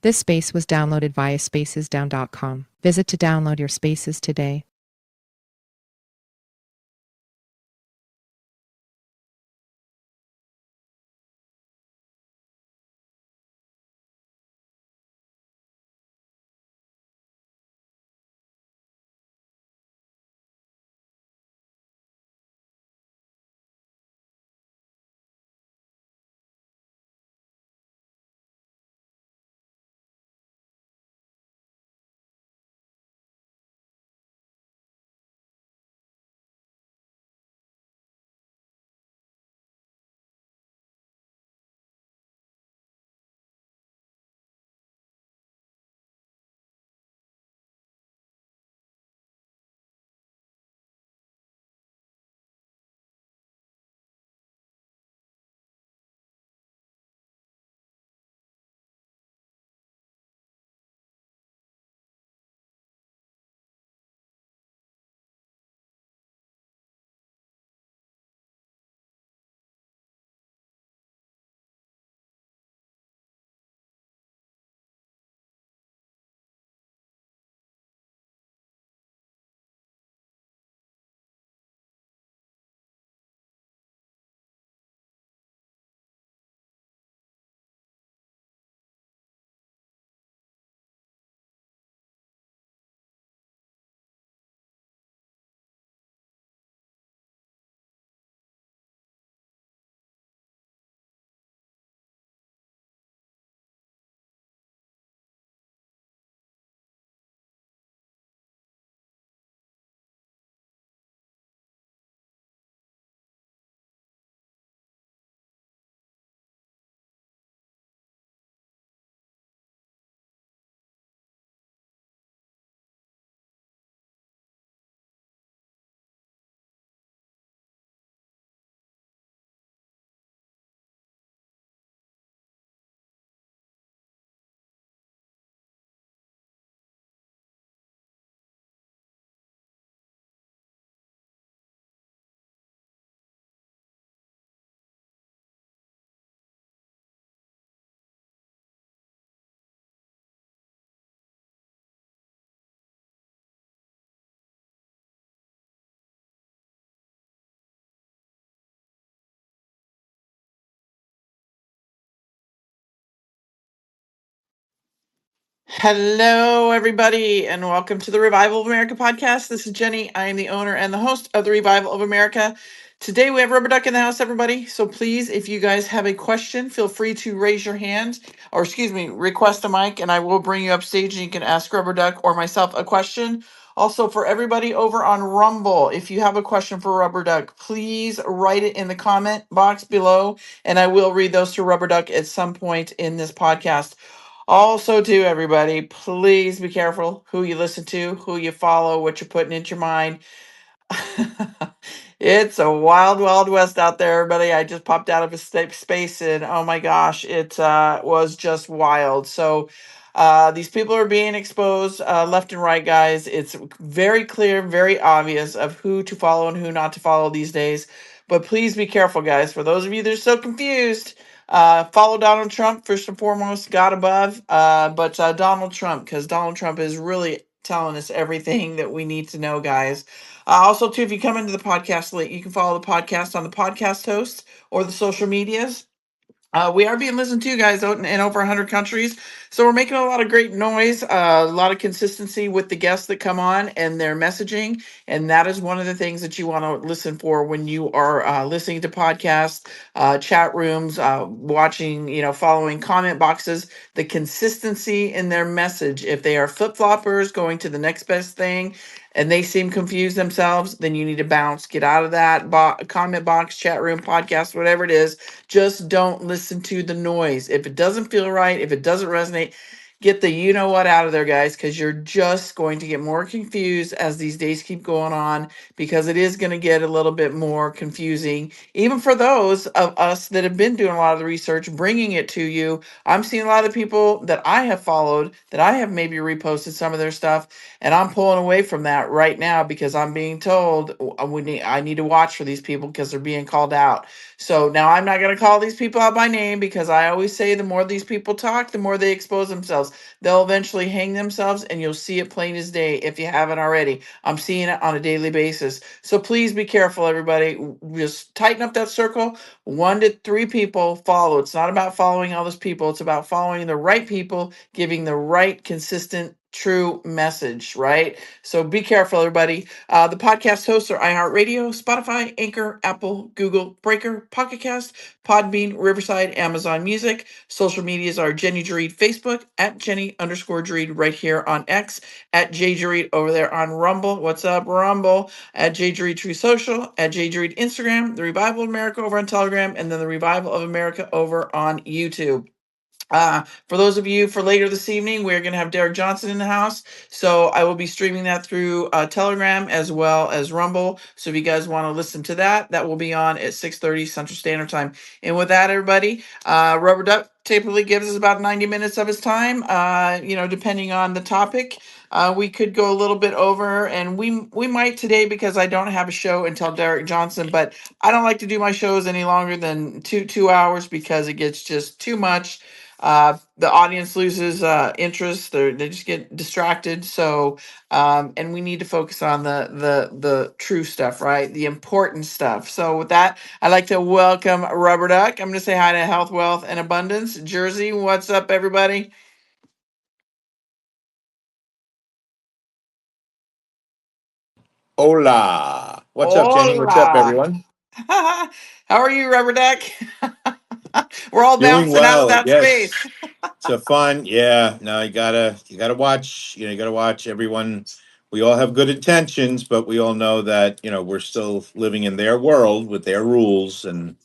This space was downloaded via spacesdown.com. Visit to download your spaces today. Hello, everybody, and welcome to the Revival of America podcast. This is Jenny. I am the owner and the host of the Revival of America. Today we have Rubberduck in the house, everybody. So please, if you guys have a question, feel free to raise your hand, or excuse me, request a mic, and I will bring you up stage and you can ask Rubberduck or myself a question. Also, for everybody over on Rumble, if you have a question for Rubberduck, please write it in the comment box below, and I will read those to Rubberduck at some point in this podcast. Also, too, everybody, please be careful who you listen to, who you follow, what you're putting into your mind. It's a wild, wild west out there, everybody. I just popped out of a space, and oh my gosh, it was just wild. So, these people are being exposed left and right, guys. It's very clear, very obvious of who to follow and who not to follow these days. But please be careful, guys. For those of you that are so confused, follow Donald Trump first and foremost, God above. But Donald Trump, because Donald Trump is really telling us everything that we need to know, guys. Also, too, if you come into the podcast link, you can follow the podcast on the podcast host or the social medias. We are being listened to, guys, out in over 100 countries. So we're making a lot of great noise, a lot of consistency with the guests that come on and their messaging. And that is one of the things that you want to listen for when you are listening to podcasts, chat rooms, watching, following comment boxes, the consistency in their message. If they are flip-floppers going to the next best thing, and they seem confused themselves, then you need to bounce, get out of that comment box, chat room, podcast, whatever it is. Just don't listen to the noise. If it doesn't feel right, if it doesn't resonate, get the you know what out of there, guys, because you're just going to get more confused as these days keep going on, because it is going to get a little bit more confusing, even for those of us that have been doing a lot of the research, bringing it to you. I'm seeing a lot of people that I have followed, that I have maybe reposted some of their stuff, and I'm pulling away from that right now because I'm being told I need to watch for these people because they're being called out. So now I'm not going to call these people out by name, because I always say the more these people talk, the more they expose themselves. themselves, they'll eventually hang themselves, and you'll see it plain as day if you haven't already. I'm seeing it on a daily basis. So please be careful, everybody. Just tighten up that circle. 1 to 3 people follow. It's not about following all those people, it's about following the right people, giving the right, consistent, true message, right? So be careful, everybody. The podcast hosts are iHeartRadio, Spotify, Anchor, Apple, Google, Breaker, PocketCast, Podbean, Riverside, Amazon Music. Social medias are Jenny Jareed Facebook, at Jenny_Jareed right here on X, at JJareed over there on Rumble. What's up, Rumble? At JJareed True Social, at JJareed Instagram, The Revival of America over on Telegram, and then The Revival of America over on YouTube. For those of you for later this evening, we're going to have Derek Johnson in the house. So I will be streaming that through Telegram as well as Rumble. So if you guys want to listen to that, that will be on at 6:30 Central Standard Time. And with that, everybody, Rubber Duck typically gives us about 90 minutes of his time, depending on the topic. We could go a little bit over, and we might today because I don't have a show until Derek Johnson, but I don't like to do my shows any longer than two hours because it gets just too much. The audience loses interest. They just get distracted. So, and we need to focus on the true stuff, right? The important stuff. So, with that, I'd like to welcome Rubber Duck. I'm going to say hi to Health, Wealth, and Abundance. Jersey, what's up, everybody? Hola. What's up, Jenny? What's up, Hola. everyone? How are you, Rubber Duck? We're all Doing bouncing out of well. that space. Yes. So fun. Yeah. No, you gotta watch, you gotta watch everyone. We all have good intentions, but we all know that, we're still living in their world with their rules. And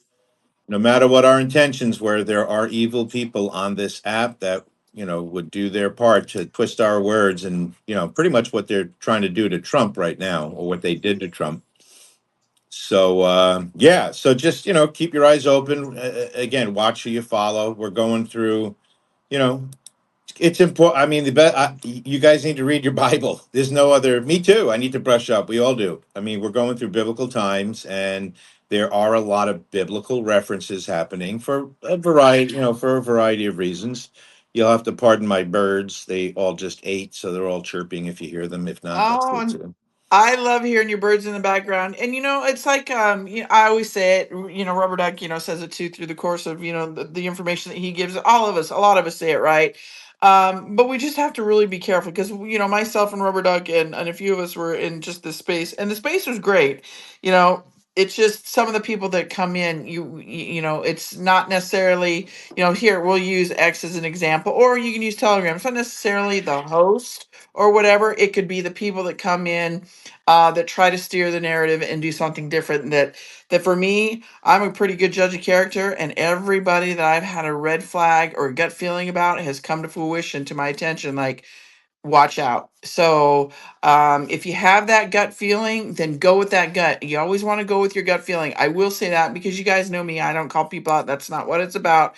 no matter what our intentions were, there are evil people on this app that, would do their part to twist our words and, pretty much what they're trying to do to Trump right now, or what they did to Trump. So yeah, so just keep your eyes open. Again, watch who you follow. We're going through, you know, it's important. I mean, you guys need to read your Bible. There's no other. Me too. I need to brush up. We all do. I mean, we're going through biblical times, and there are a lot of biblical references happening for a variety, for a variety of reasons. You'll have to pardon my birds. They all just ate, so they're all chirping if you hear them. If not, that's Oh, good and too. I love hearing your birds in the background. And it's like I always say it, Rubber Duck, says it too through the course of, the information that he gives. All of us, a lot of us say it, right? But we just have to really be careful because myself and Rubber Duck and a few of us were in just this space, and the space was great. You know, it's just some of the people that come in, it's not necessarily, here we'll use X as an example, or you can use Telegram. It's not necessarily the host or whatever. It could be the people that come in that try to steer the narrative and do something different. That for me, I'm a pretty good judge of character, and everybody that I've had a red flag or gut feeling about has come to fruition to my attention. Like, watch out. So if you have that gut feeling, then go with that gut. You always want to go with your gut feeling. I will say that because you guys know me. I don't call people out. That's not what it's about.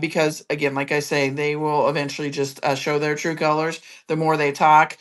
Because again, like I say, they will eventually just show their true colors the more they talk,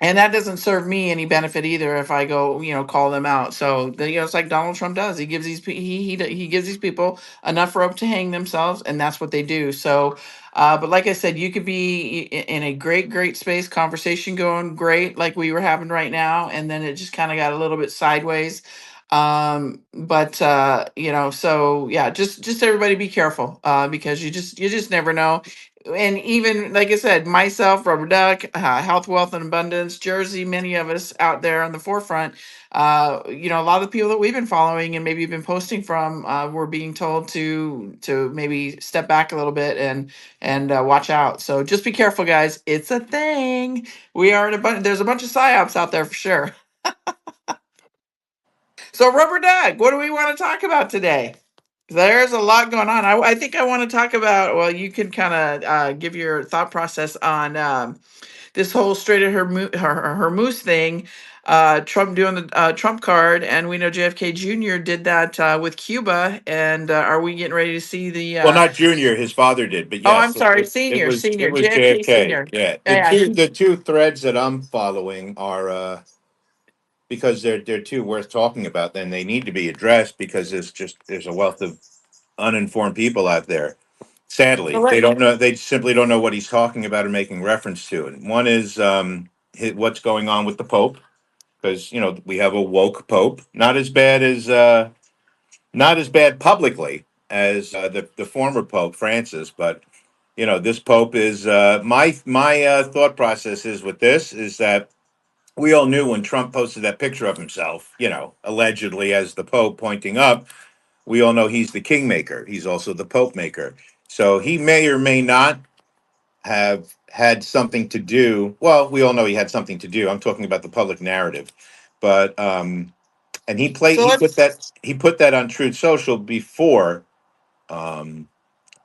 and that doesn't serve me any benefit either if I go, call them out. So it's like Donald Trump does. He gives he gives these people enough rope to hang themselves, and that's what they do. So, but like I said, you could be in a great space, conversation going great, like we were having right now, and then it just kind of got a little bit sideways. But so yeah, just everybody be careful, because you just never know. And even like I said, myself, Rubber Duck, Health, Wealth, and Abundance, Jersey, many of us out there on the forefront, a lot of the people that we've been following and maybe been posting from, were being told to maybe step back a little bit and watch out. So just be careful, guys. It's a thing. We are in a bunch. There's a bunch of psyops out there for sure. So Rubber Duck, what do we want to talk about today? There's a lot going on. I think I want to talk about. Well, you can kind of give your thought process on this whole straight at her moose thing. Trump doing the Trump card, and we know JFK Jr. did that with Cuba. And are we getting ready to see the? Well, not Junior. His father did, but Oh, I'm yes, it, sorry, it, it senior, was it senior, was JFK JFK. Senior. Yeah, the Yeah, two the two threads that I'm following are because they're too worth talking about. Then they need to be addressed because there's a wealth of uninformed people out there. Sadly, they Correct. don't know. They simply don't know what he's talking about or making reference to. And one is what's going on with the Pope, because we have a woke Pope, not as bad publicly as the former Pope Francis, but this Pope is my thought process is with this is that we all knew when Trump posted that picture of himself, allegedly as the Pope pointing up. We all know he's the kingmaker. He's also the Pope maker. So he may or may not have had something to do. Well, we all know he had something to do. I'm talking about the public narrative, but and So let's. he put that on Truth Social um,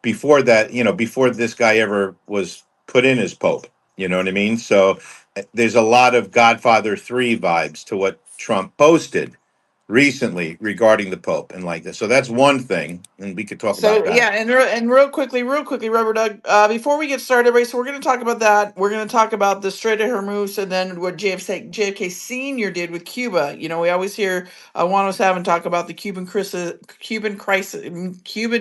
before that, before this guy ever was put in as Pope. You know what I mean? So there's a lot of Godfather 3 vibes to what Trump posted recently regarding the Pope and like this. So that's one thing, and we could talk about So that. yeah, and real quickly, Rubberduck. Before we get started, everybody, so we're going to talk about that. We're going to talk about the Strait of Hormuz, and then what JFK Senior did with Cuba. We always hear Juan O'Savin talk about the Cuban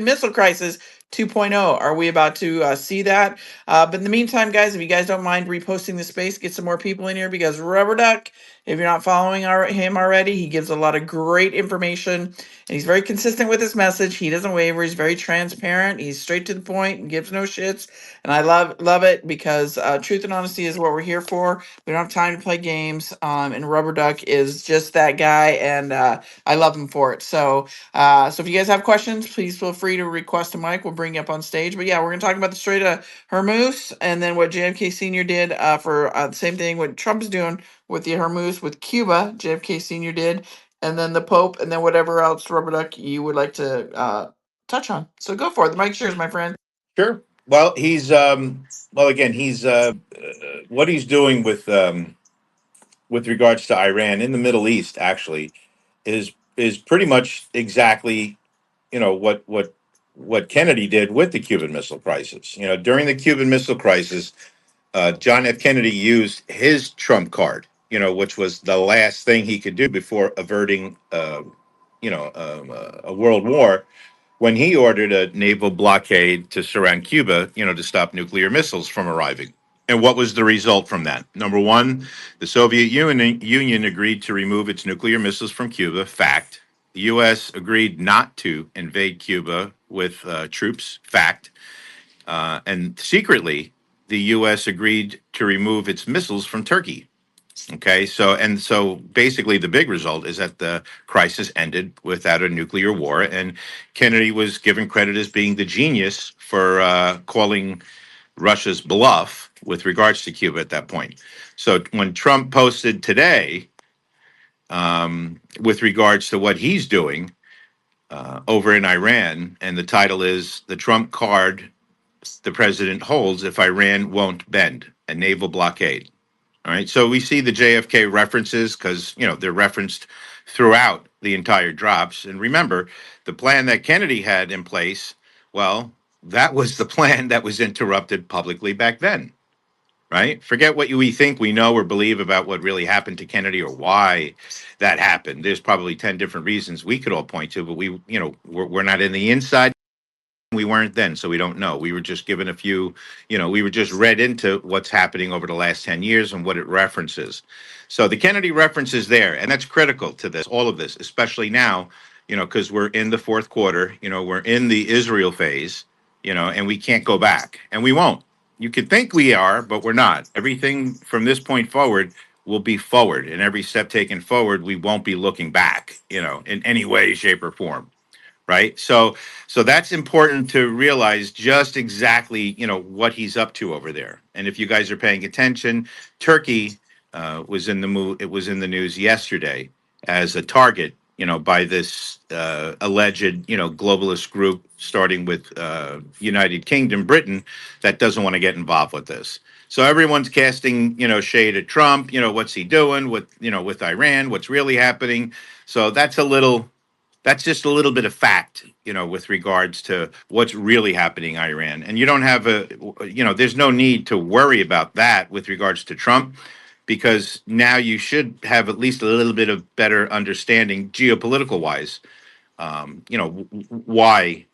Missile Crisis 2.0. Are we about to see that? But in the meantime, guys, if you guys don't mind reposting the space, get some more people in here because Rubberduck. If you're not following him already, he gives a lot of great information and he's very consistent with his message. He doesn't waver. He's very transparent. He's straight to the point and gives no shits. And I love it because truth and honesty is what we're here for. We don't have time to play games. And Rubber Duck is just that guy, and I love him for it. So if you guys have questions, please feel free to request a mic. We'll bring you up on stage. But yeah, we're gonna talk about the Strait of Hormuz and then what JFK Senior did for the same thing what Trump is doing with the Hormuz with Cuba. JFK Senior did and then the Pope, and then whatever else, Rubber Duck, you would like to touch on. So go for it. The mic's yours, my friend. Sure. Well, again, he's what he's doing with regards to Iran in the Middle East actually is pretty much exactly what Kennedy did with the Cuban Missile Crisis. During the Cuban Missile Crisis, John F. Kennedy used his trump card, which was the last thing he could do before averting, a world war, when he ordered a naval blockade to surround Cuba, to stop nuclear missiles from arriving. And what was the result from that? Number one, the Soviet Union agreed to remove its nuclear missiles from Cuba. Fact. The U.S. agreed not to invade Cuba with troops. Fact. And secretly, the U.S. agreed to remove its missiles from Turkey. Okay, so basically, the big result is that the crisis ended without a nuclear war, and Kennedy was given credit as being the genius for calling Russia's bluff with regards to Cuba at that point. So when Trump posted today with regards to what he's doing over in Iran, and the title is "The Trump Card the President Holds If Iran Won't Bend: A Naval Blockade." All right. So we see the JFK references because, they're referenced throughout the entire drops. And remember, the plan that Kennedy had in place, well, that was the plan that was interrupted publicly back then. Right. Forget what we think we know or believe about what really happened to Kennedy or why that happened. There's probably 10 different reasons we could all point to, but we're not in the inside. We weren't then, so we don't know. We were just given a few, we were just read into what's happening over the last 10 years and what it references. So the Kennedy reference is there, and that's critical to this, all of this, especially now, because we're in the fourth quarter, we're in the Israel phase, and we can't go back, and we won't. You could think we are, but we're not. Everything from this point forward will be forward, and every step taken forward, we won't be looking back, in any way, shape, or form. Right. So that's important to realize just exactly, what he's up to over there. And if you guys are paying attention, Turkey was in the it was in the news yesterday as a target, by this alleged, globalist group starting with United Kingdom, Britain, that doesn't want to get involved with this. So everyone's casting, shade at Trump. What's he doing with Iran? What's really happening? So that's just a little bit of fact, with regards to what's really happening in Iran. And you don't have there's no need to worry about that with regards to Trump, because now you should have at least a little bit of better understanding geopolitical wise, why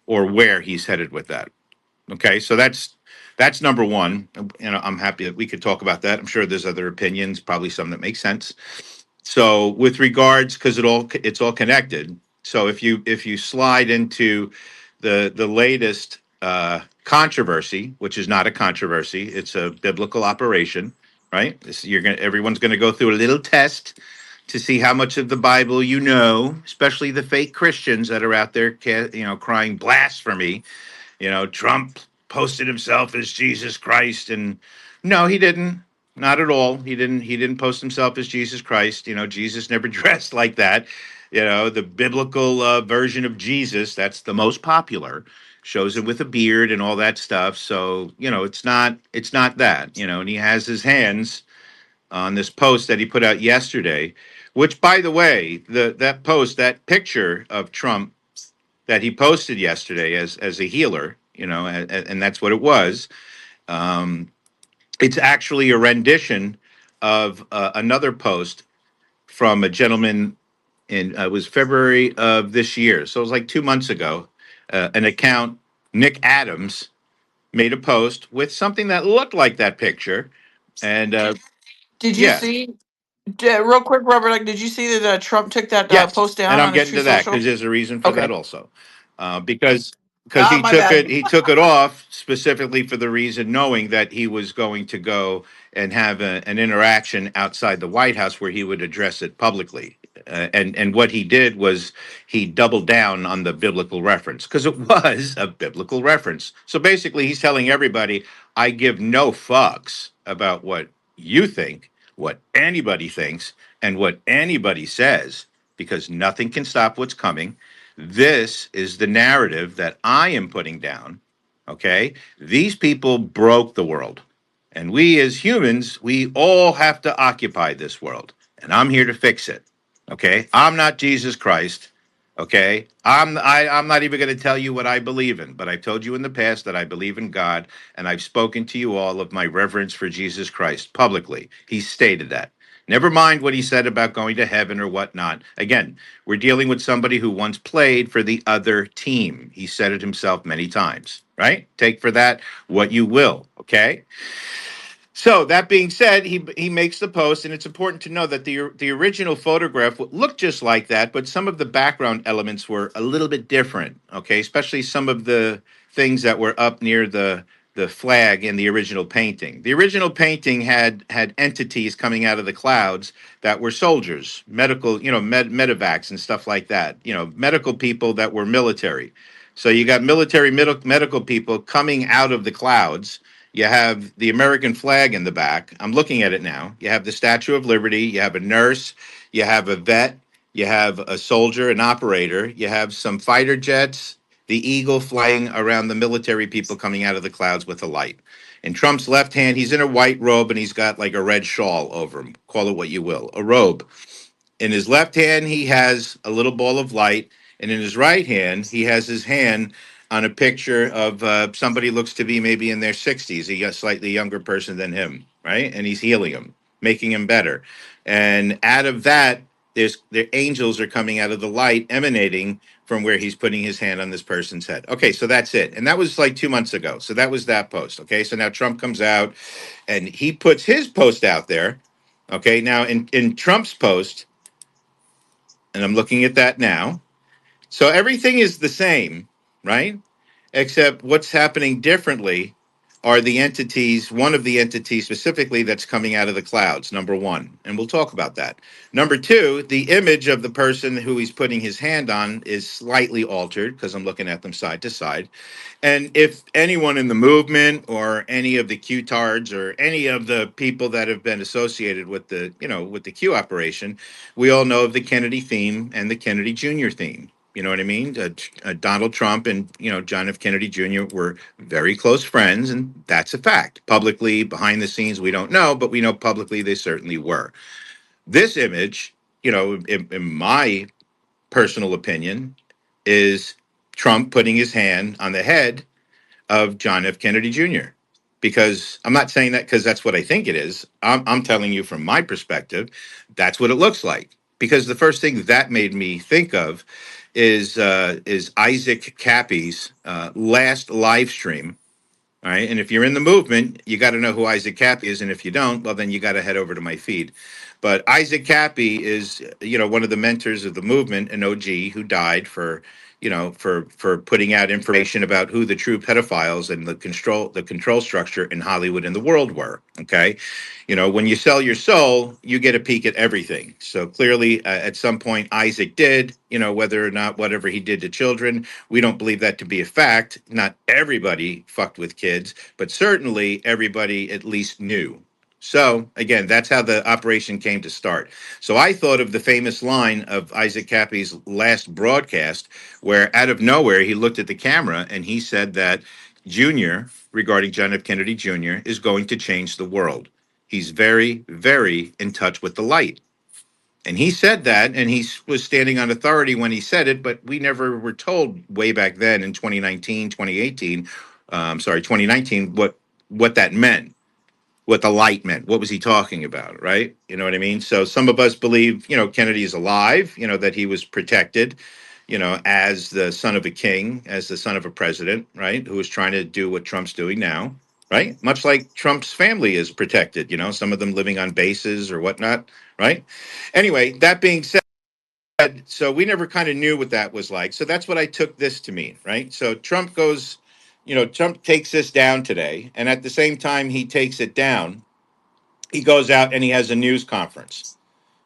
or where he's headed with that. Okay, so that's number one. And I'm happy that we could talk about that. I'm sure there's other opinions, probably some that make sense. So with regards, because it's all connected. So if you slide into the latest controversy, which is not a controversy, it's a biblical operation, right? Everyone's gonna go through a little test to see how much of the Bible you know, especially the fake Christians that are out there, crying blasphemy. Trump posted himself as Jesus Christ, and no, he didn't. Not at all. He didn't post himself as Jesus Christ. Jesus never dressed like that. The biblical version of Jesus, that's the most popular, shows him with a beard and all that stuff. So, it's not that, and he has his hands on this post that he put out yesterday, which, by the way, that picture of Trump that he posted yesterday as a healer, and that's what it was. Um, it's actually a rendition of another post from a gentleman in it was February of this year, so it was like 2 months ago. An account, Nick Adams, made a post with something that looked like that picture, and Did you yeah, see? Real quick, Robert, did you see that Trump took that yes, post and down I'm on his getting True to that because Social? there's a reason for that Okay. also, because Ah, he my took bad. it off specifically for the reason knowing that he was going to go and have an interaction outside the White House where he would address it publicly, and what he did was he doubled down on the biblical reference because it was a biblical reference. So basically, he's telling everybody, "I give no fucks about what you think, what anybody thinks, and what anybody says, because nothing can stop what's coming. This is the narrative that I am putting down. Okay. These people broke the world. And we as humans, we all have to occupy this world. And I'm here to fix it. Okay. I'm not Jesus Christ. Okay. I'm not even going to tell you what I believe in, but I've told you in the past that I believe in God, and I've spoken to you all of my reverence for Jesus Christ publicly. He stated that. Never mind what he said about going to heaven or whatnot. Again, we're dealing with somebody who once played for the other team. He said it himself many times, right? Take for that what you will, okay? So that being said, he makes the post, and it's important to know that the original photograph looked just like that, but some of the background elements were a little bit different. Okay, especially some of the things that were up near the flag in the original painting. The original painting had entities coming out of the clouds that were soldiers, medical, medevacs and stuff like that. Medical people that were military. So you got military medical people coming out of the clouds. You have the American flag in the back. I'm looking at it now. You have the Statue of Liberty. You have a nurse. You have a vet. You have a soldier, an operator. You have some fighter jets, the eagle flying around the military people coming out of the clouds with a light. In Trump's left hand, he's in a white robe and he's got like a red shawl over him. Call it what you will, a robe. In his left hand, he has a little ball of light, and in his right hand, he has his hand on a picture of somebody who looks to be maybe in their 60s, a slightly younger person than him, right? And he's healing him, making him better. And out of that, the angels are coming out of the light emanating from where he's putting his hand on this person's head. Okay, so that's it. And that was like 2 months ago. So that was that post. Okay, so now Trump comes out and he puts his post out there. Okay, now in Trump's post, and I'm looking at that now. So everything is the same, right? Except what's happening differently are the entities, one of the entities specifically that's coming out of the clouds, number one. And we'll talk about that. Number two, the image of the person who he's putting his hand on is slightly altered because I'm looking at them side to side. And if anyone in the movement or any of the Q-tards or any of the people that have been associated with the Q operation, we all know of the Kennedy theme and the Kennedy Jr. theme. You know what I mean? Donald Trump and John F. Kennedy Jr. were very close friends, and that's a fact. Publicly, behind the scenes, we don't know, but we know publicly they certainly were. This image, in my personal opinion, is Trump putting his hand on the head of John F. Kennedy Jr. Because I'm not saying that because that's what I think it is. I'm telling you from my perspective, that's what it looks like. Because the first thing that made me think of is Isaac Cappy's last live stream. All right. And if you're in the movement, you got to know who Isaac Cappy is. And if you don't, well, then you got to head over to my feed. But Isaac Cappy is, one of the mentors of the movement, an OG who died for putting out information about who the true pedophiles and the control structure in Hollywood and the world were. Okay. When you sell your soul, you get a peek at everything. So clearly, at some point, Isaac did, whether or not whatever he did to children, we don't believe that to be a fact. Not everybody fucked with kids, but certainly everybody at least knew. So again, that's how the operation came to start. So I thought of the famous line of Isaac Cappy's last broadcast, where out of nowhere he looked at the camera and he said that Junior, regarding John F. Kennedy Jr., is going to change the world. He's very, very in touch with the light. And he said that, and he was standing on authority when he said it, but we never were told way back then in 2019, 2018, 2019, what that meant, what the light meant. What was he talking about, right? You know what I mean? So some of us believe, Kennedy is alive, that he was protected, as the son of a king, as the son of a president, right? Who was trying to do what Trump's doing now, right? Much like Trump's family is protected, some of them living on bases or whatnot, right? Anyway, that being said, so we never kind of knew what that was like. So that's what I took this to mean, right? So Trump takes this down today. And at the same time he takes it down, he goes out and he has a news conference.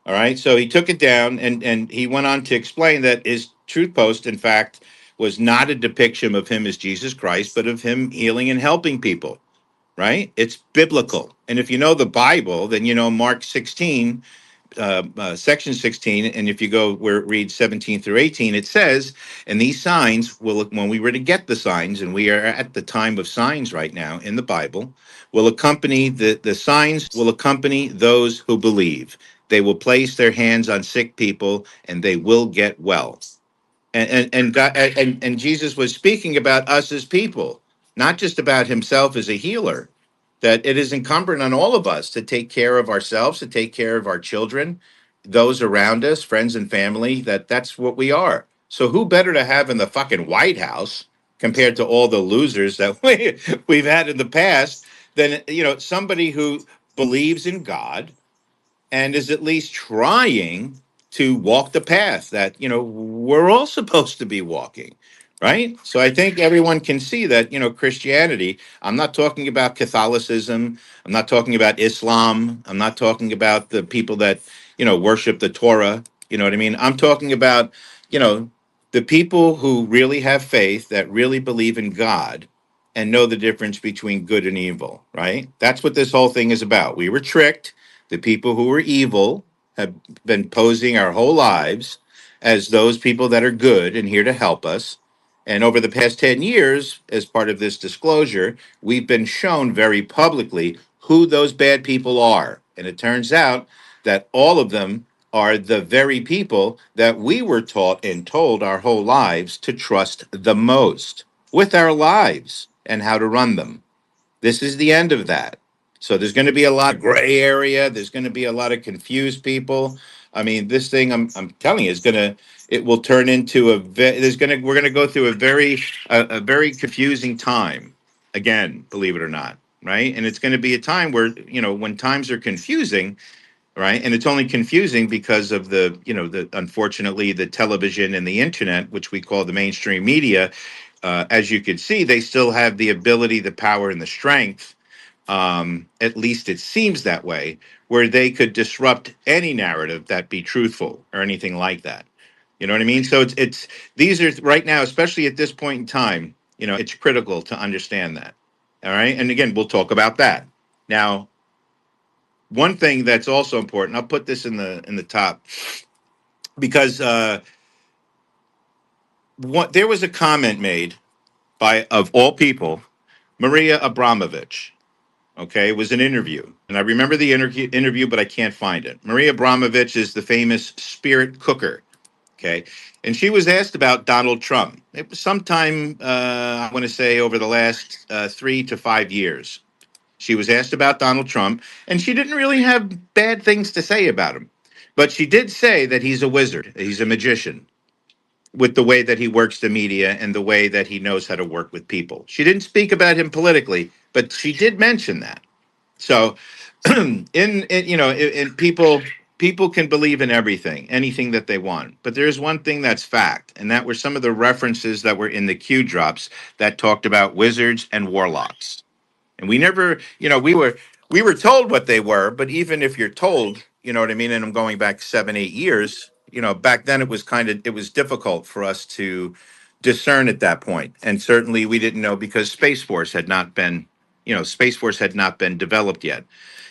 All right. So he took it down and he went on to explain that his truth post, in fact, was not a depiction of him as Jesus Christ, but of him healing and helping people. Right. It's biblical. And if you know the Bible, then you know Mark 16, section 16, and if you go where it reads 17 through 18, it says, and these signs will, when we were to get the signs, and we are at the time of signs right now in the Bible, will accompany the signs will accompany those who believe. They will place their hands on sick people and they will get well. And Jesus was speaking about us as people, not just about himself as a healer. That it is incumbent on all of us to take care of ourselves, to take care of our children, those around us, friends and family. That's what we are. So who better to have in the fucking White House compared to all the losers that we've had in the past than somebody who believes in God and is at least trying to walk the path that we're all supposed to be walking, right? So I think everyone can see that Christianity, I'm not talking about Catholicism, I'm not talking about Islam, I'm not talking about the people that worship the Torah, you know what I mean? I'm talking about you know the people who really have faith, that really believe in God and know the difference between good and evil, right? That's what this whole thing is about. We were tricked. The people who are evil have been posing our whole lives as those people that are good and here to help us. And over the past 10 years, as part of this disclosure, we've been shown very publicly who those bad people are. And it turns out that all of them are the very people that we were taught and told our whole lives to trust the most with our lives and how to run them. This is the end of that. So there's going to be a lot of gray area. There's going to be a lot of confused people. I mean, this thing I'm telling you is going to it will turn into we're going to go through a very confusing time again, believe it or not, right? And it's going to be a time where, when times are confusing, right? And it's only confusing because of the unfortunately the television and the internet, which we call the mainstream media. As you can see, they still have the ability, the power, and the strength. At least it seems that way, where they could disrupt any narrative that be truthful or anything like that. You know what I mean? So it's these are right now, especially at this point in time. It's critical to understand that. All right, and again, we'll talk about that now. One thing that's also important, I'll put this in the top because there was a comment made by, of all people, Maria Abramovich. Okay, it was an interview, and I remember the interview, but I can't find it. Maria Abramovich is the famous spirit cooker. Okay, and she was asked about Donald Trump. It was sometime I want to say over the last 3 to 5 years. She was asked about Donald Trump, and she didn't really have bad things to say about him. But she did say that he's a wizard, he's a magician. with the way that he works the media and the way that he knows how to work with people. She didn't speak about him politically, but she did mention that. So, in people can believe in everything, anything that they want. But there's one thing that's fact, and that were some of the references that were in the Q drops that talked about wizards and warlocks. And we never, we were told what they were, but even if you're told, you know what I mean, and I'm going back 7, 8 years, back then it was difficult for us to discern at that point. And certainly we didn't know because Space Force had not been developed yet.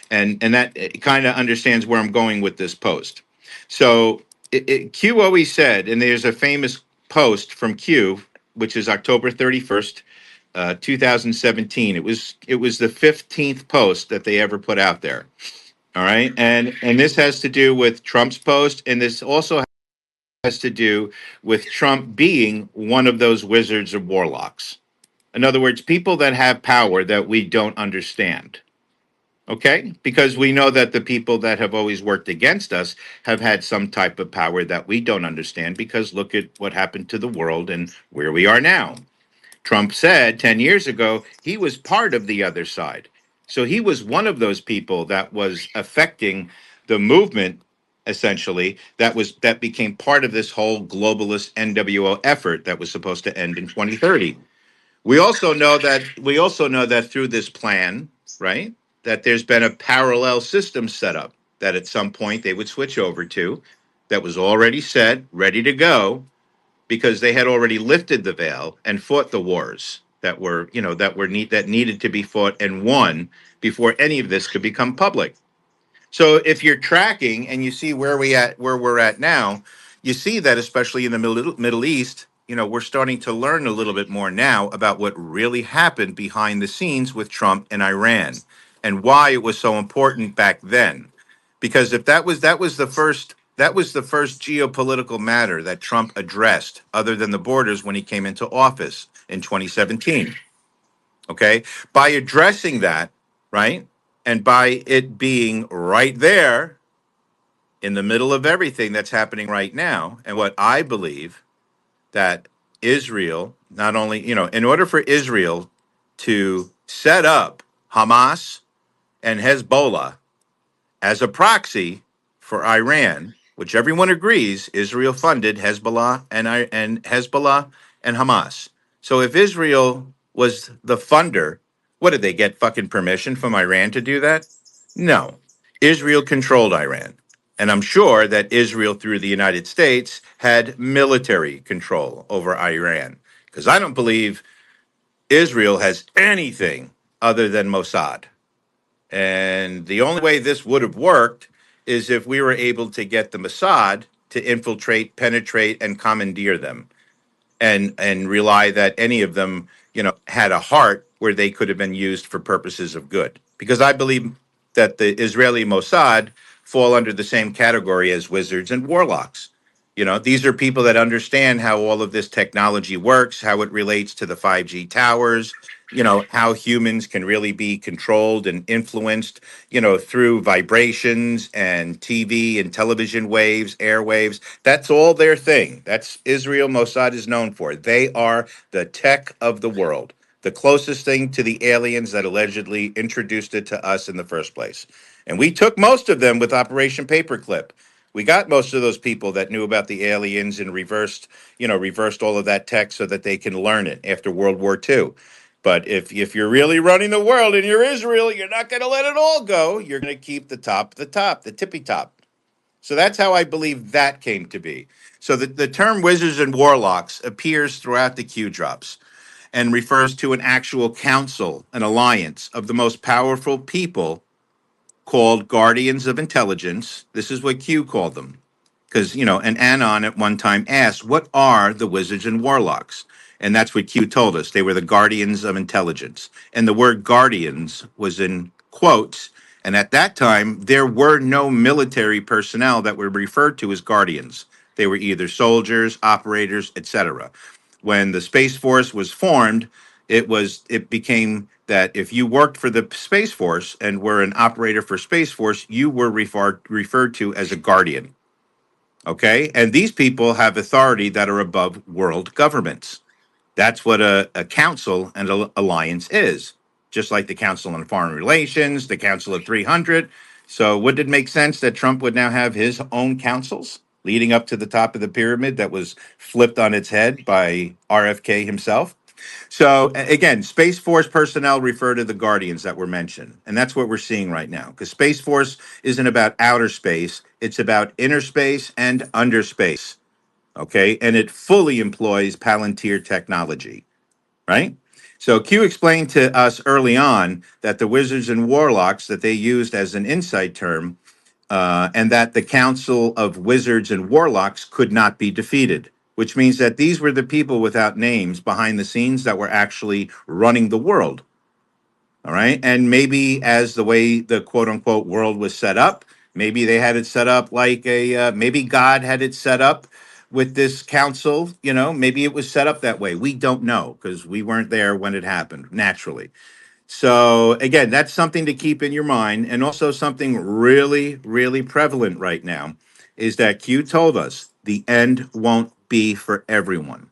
And that kind of understands where I'm going with this post. So Q always said, and there's a famous post from Q, which is October 31st, 2017. It was the 15th post that they ever put out there. All right, and this has to do with Trump's post, and this also has to do with Trump being one of those wizards or warlocks. In other words, people that have power that we don't understand. Okay, because we know that the people that have always worked against us have had some type of power that we don't understand, because look at what happened to the world and where we are now. Trump said 10 years ago he was part of the other side. So he was one of those people that was affecting the movement, essentially, that became part of this whole globalist NWO effort that was supposed to end in 2030. We also know that through this plan, right, that there's been a parallel system set up that at some point they would switch over to, that was already set, ready to go, because they had already lifted the veil and fought the wars that needed to be fought and won before any of this could become public. So if you're tracking and you see where we're at now, you see that especially in the Middle East, we're starting to learn a little bit more now about what really happened behind the scenes with Trump and Iran, and why it was so important back then. Because if that was the first geopolitical matter that Trump addressed, other than the borders, when he came into office in 2017. Okay, by addressing that, right, and by it being right there in the middle of everything that's happening right now, and what I believe that Israel, not only, in order for Israel to set up Hamas and Hezbollah as a proxy for Iran, which everyone agrees Israel funded Hezbollah and Hezbollah and Hamas. So if Israel was the funder, what did they get fucking permission from Iran to do that? No. Israel controlled Iran. And I'm sure that Israel, through the United States, had military control over Iran. Because I don't believe Israel has anything other than Mossad. And the only way this would have worked is if we were able to get the Mossad to infiltrate, penetrate, and commandeer them, and rely that any of them, had a heart where they could have been used for purposes of good. Because I believe that the Israeli Mossad fall under the same category as wizards and warlocks. These are people that understand how all of this technology works, how it relates to the 5G towers, how humans can really be controlled and influenced, through vibrations and TV and television waves, airwaves. That's all their thing. That's Israel Mossad is known for. They are the tech of the world, the closest thing to the aliens that allegedly introduced it to us in the first place. And we took most of them with Operation Paperclip. We got most of those people that knew about the aliens and reversed all of that tech so that they can learn it after World War II. But if you're really running the world and you're Israel, you're not going to let it all go. You're going to keep the top, the tippy top. So that's how I believe that came to be. So the term wizards and warlocks appears throughout the Q drops and refers to an actual council, an alliance of the most powerful people called guardians of intelligence. This is what Q called them. Because, and Anon at one time asked, what are the wizards and warlocks? And that's what Q told us. They were the guardians of intelligence. And the word guardians was in quotes. And at that time, there were no military personnel that were referred to as guardians. They were either soldiers, operators, etc. When the Space Force was formed, it became that if you worked for the Space Force and were an operator for Space Force, you were referred to as a guardian. Okay. And these people have authority that are above world governments. That's what a council and an alliance is, just like the Council on Foreign Relations, the Council of 300. So, would it make sense that Trump would now have his own councils leading up to the top of the pyramid that was flipped on its head by RFK himself? So, again, Space Force personnel refer to the Guardians that were mentioned. And that's what we're seeing right now, because Space Force isn't about outer space, it's about inner space and underspace. Okay. And it fully employs Palantir technology, right? So Q explained to us early on that the wizards and warlocks that they used as an insight term, and that the Council of Wizards and Warlocks could not be defeated, which means that these were the people without names behind the scenes that were actually running the world. All right. And maybe as the way the quote unquote world was set up, maybe they had it set up like maybe God had it set up with this council. Maybe it was set up that way. We don't know because we weren't there when it happened naturally. So, again, that's something to keep in your mind. And also, something really, really prevalent right now is that Q told us the end won't be for everyone.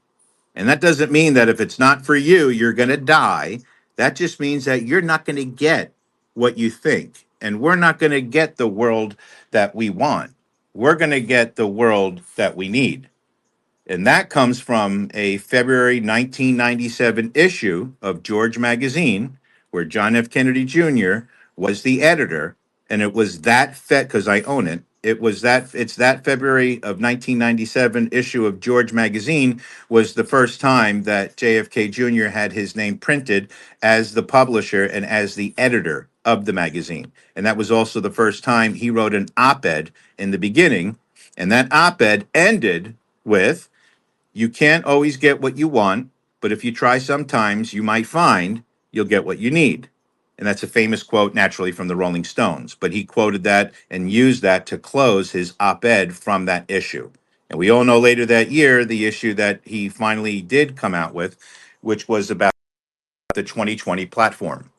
And that doesn't mean that if it's not for you, you're going to die. That just means that you're not going to get what you think. And we're not going to get the world that we want. We're going to get the world that we need. And that comes from a February 1997 issue of George Magazine, where John F. Kennedy Jr. was the editor. And it was that because I own it. It's that February of 1997 issue of George Magazine was the first time that JFK Jr. had his name printed as the publisher and as the editor of the magazine. And that was also the first time he wrote an op-ed in the beginning. And that op-ed ended with, you can't always get what you want, but if you try sometimes, you might find you'll get what you need. And that's a famous quote, naturally, from the Rolling Stones. But he quoted that and used that to close his op ed from that issue. And we all know later that year, the issue that he finally did come out with, which was about the 2020 platform.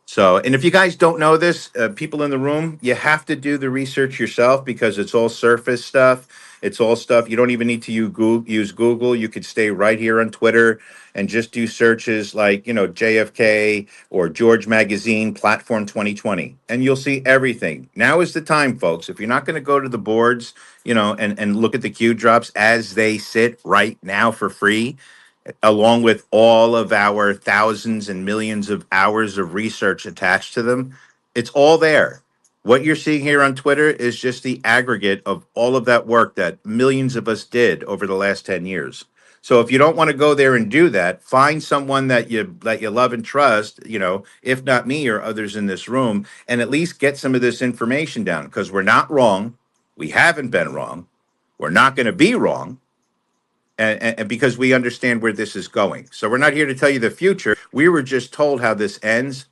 So, and if you guys don't know this, people in the room, you have to do the research yourself because it's all surface stuff. It's all stuff. You don't even need to use Google. You could stay right here on Twitter and just do searches like, JFK or George Magazine Platform 2020, and you'll see everything. Now is the time, folks. If you're not going to go to the boards, and look at the Q drops as they sit right now for free, along with all of our thousands and millions of hours of research attached to them. It's all there. What you're seeing here on Twitter is just the aggregate of all of that work that millions of us did over the last 10 years. So if you don't want to go there and do that, find someone that you love and trust, if not me or others in this room, and at least get some of this information down, because we're not wrong. We haven't been wrong. We're not going to be wrong, and because we understand where this is going. So we're not here to tell you the future. We were just told how this ends,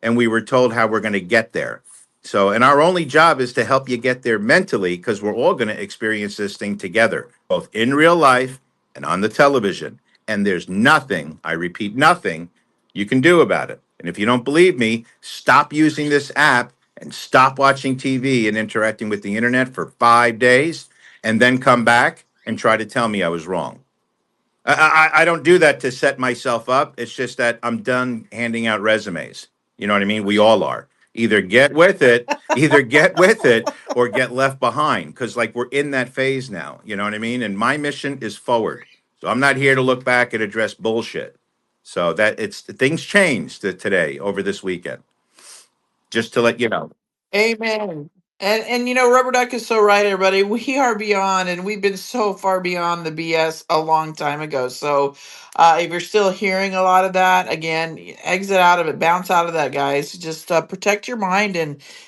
and we were told how we're going to get there. So, and our only job is to help you get there mentally, because we're all going to experience this thing together, both in real life and on the television. And there's nothing, I repeat, nothing you can do about it. And if you don't believe me, stop using this app and stop watching TV and interacting with the internet for 5 days, and then come back and try to tell me I was wrong. I don't do that to set myself up. It's just that I'm done handing out resumes. You know what I mean? We all are. Either get with it or get left behind, because like we're in that phase now. You know what I mean? And my mission is forward. So I'm not here to look back and address bullshit. So that it's things changed today over this weekend. Just to let you know. Amen. And Rubberduck is so right, everybody. We are beyond, and we've been so far beyond the BS a long time ago. So, if you're still hearing a lot of that, again, exit out of it, bounce out of that, guys. Just protect your mind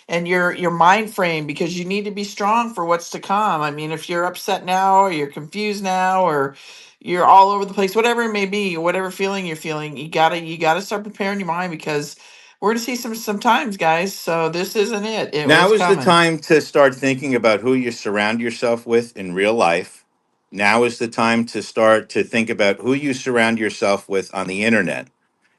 and your mind frame, because you need to be strong for what's to come. I mean, if you're upset now, or you're confused now, or you're all over the place, whatever it may be, whatever feeling you're feeling, you gotta start preparing your mind, because we're gonna see some times, guys. So this isn't it. Now It's is the coming. time to start thinking about who you surround yourself with in real life. Now is the time to start to think about who you surround yourself with on the internet.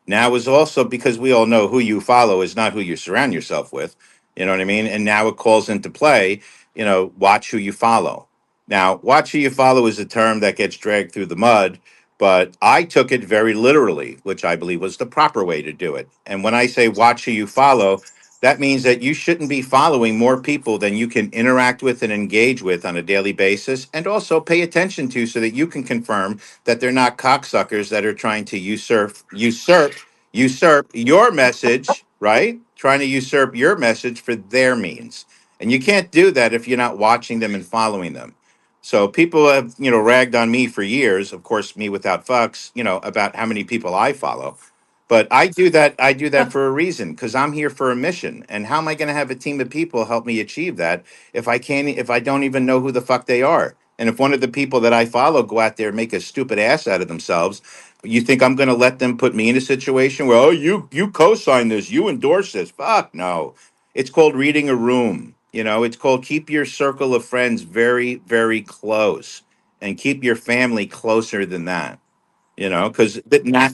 Now is also, because we all know who you follow is not who you surround yourself with. You know what I mean? And now it calls into play, watch who you follow. Now, watch who you follow is a term that gets dragged through the mud, but I took it very literally, which I believe was the proper way to do it. And when I say watch who you follow, that means that you shouldn't be following more people than you can interact with and engage with on a daily basis, and also pay attention to so that you can confirm that they're not cocksuckers that are trying to usurp your message, right? Trying to usurp your message for their means. And you can't do that if you're not watching them and following them. So people have, ragged on me for years, of course, me without fucks, about how many people I follow. But I do that for a reason because I'm here for a mission. And how am I going to have a team of people help me achieve that if I don't even know who the fuck they are? And if one of the people that I follow go out there and make a stupid ass out of themselves, you think I'm going to let them put me in a situation where, oh, you co-sign this, you endorse this? Fuck no. It's called reading a room. It's called keep your circle of friends very, very close and keep your family closer than that. Because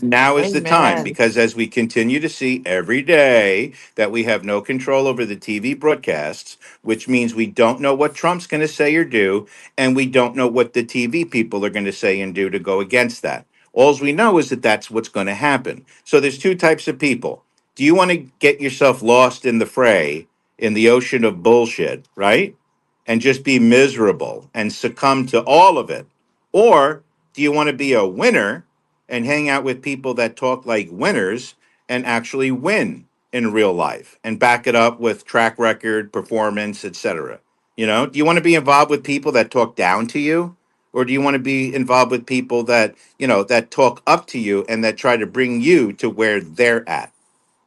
now is the time. Amen. Because as we continue to see every day that we have no control over the TV broadcasts, which means we don't know what Trump's going to say or do, and we don't know what the TV people are going to say and do to go against that. All we know is that that's what's going to happen. So there's two types of people. Do you want to get yourself lost in the fray, in the ocean of bullshit, right? And just be miserable and succumb to all of it? Or do you want to be a winner and hang out with people that talk like winners and actually win in real life and back it up with track record, performance, etc.? Do you want to be involved with people that talk down to you? Or do you want to be involved with people that talk up to you and that try to bring you to where they're at?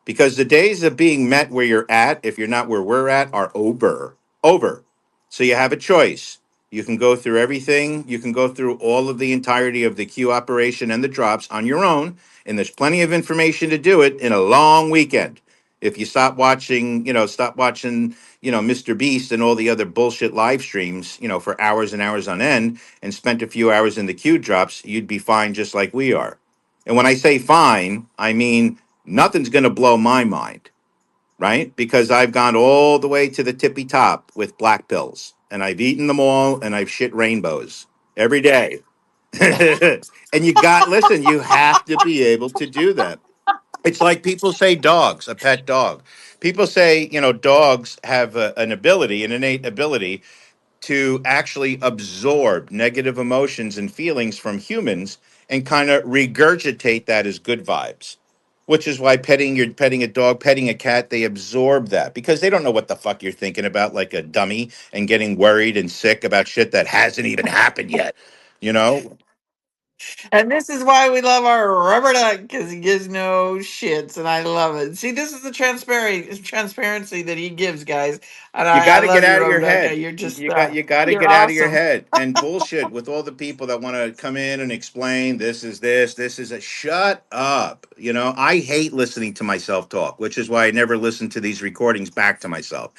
Because the days of being met where you're at, if you're not where we're at, are over. Over. So you have a choice. You can go through everything. You can go through all of the entirety of the Q operation and the drops on your own. And there's plenty of information to do it in a long weekend. If you stop watching, Mr. Beast and all the other bullshit live streams, for hours and hours on end and spent a few hours in the Q drops, you'd be fine just like we are. And when I say fine, I mean nothing's going to blow my mind, right? Because I've gone all the way to the tippy top with black pills and I've eaten them all and I've shit rainbows every day. And listen, you have to be able to do that. It's like people say dogs, a pet dog. People say, dogs have an ability, an innate ability to actually absorb negative emotions and feelings from humans and kind of regurgitate that as good vibes. Which is why petting a dog, petting a cat, they absorb that because they don't know what the fuck you're thinking about, like a dummy, and getting worried and sick about shit that hasn't even happened yet. You know, And this is why we love our rubber duck because he gives no shits, and I love it. See, this is the transparency that he gives, guys, and you I got to get love you, out of your rubber duck. head. You're just You got to you're get out of your awesome. head and bullshit with all the people that want to come in and explain this is a shut up. I hate listening to myself talk, which is why I never listen to these recordings back to myself.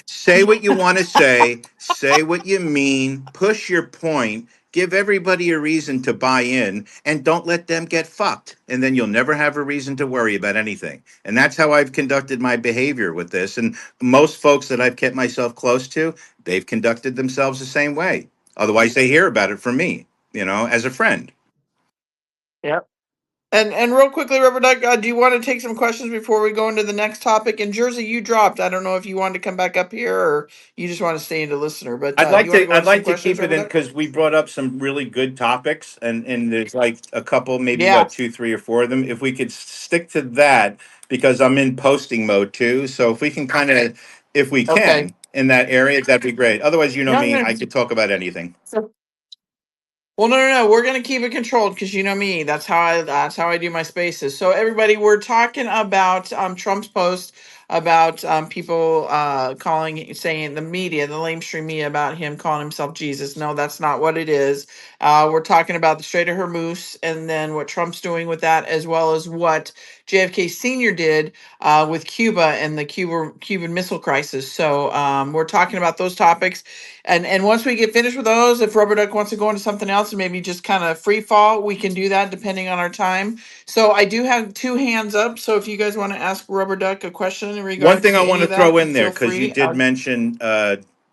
Say what you want to say what you mean, push your point, give everybody a reason to buy in, and don't let them get fucked. And then you'll never have a reason to worry about anything. And that's how I've conducted my behavior with this. And most folks that I've kept myself close to, they've conducted themselves the same way. Otherwise, they hear about it from me, as a friend. Yep. And real quickly, Rubber Duck, do you want to take some questions before we go into the next topic? In Jersey, you dropped. I don't know if you wanted to come back up here or you just want to stay into listener. But I'd you like want to to go I'd into some like to questions, keep it Rubber in Duck? because we brought up some really good topics and there's like a couple, maybe Yeah. what, two, three, or four of them. If we could stick to that, because I'm in posting mode too. So if we can if we Okay. can in that area, that'd be great. Otherwise, you know No, me, no. I could talk about anything. Well, no, no, no. We're gonna keep it controlled because you know me. That's how I do my spaces. So everybody, we're talking about Trump's post about people saying the media, the lamestream media about him calling himself Jesus. No, that's not what it is. We're talking about the Strait of Hormuz and then what Trump's doing with that, as well as what JFK Sr. did with Cuba and the Cuban Missile Crisis. So we're talking about those topics. And once we get finished with those, if Rubber Duck wants to go into something else and maybe just kind of free fall, we can do that depending on our time. So I do have two hands up. So if you guys want to ask Rubber Duck a question in One regards thing I to want any to of throw that, in there, feel because you free. did mention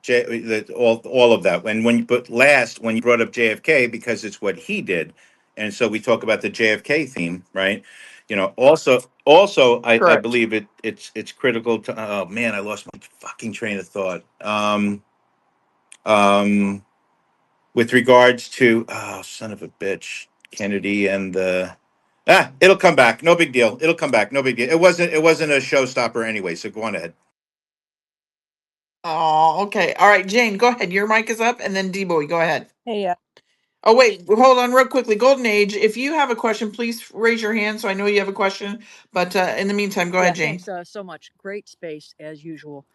all of that. When you put last, when you brought up JFK, because it's what he did, and so we talk about the JFK theme, right? Also, I Correct. believe it's critical to. Oh man, I lost my fucking train of thought. Um, with regards to son of a bitch, Kennedy and the. It'll come back. No big deal. It'll come back. No big deal. It wasn't a showstopper anyway. So go on ahead. Oh, okay. All right, Jane, go ahead. Your mic is up, and then D-Boy, go ahead. Hey, Oh, wait, hold on real quickly. Golden Age, if you have a question, please raise your hand so I know you have a question. But in the meantime, go ahead, Jane. thanks so much. Great space as usual.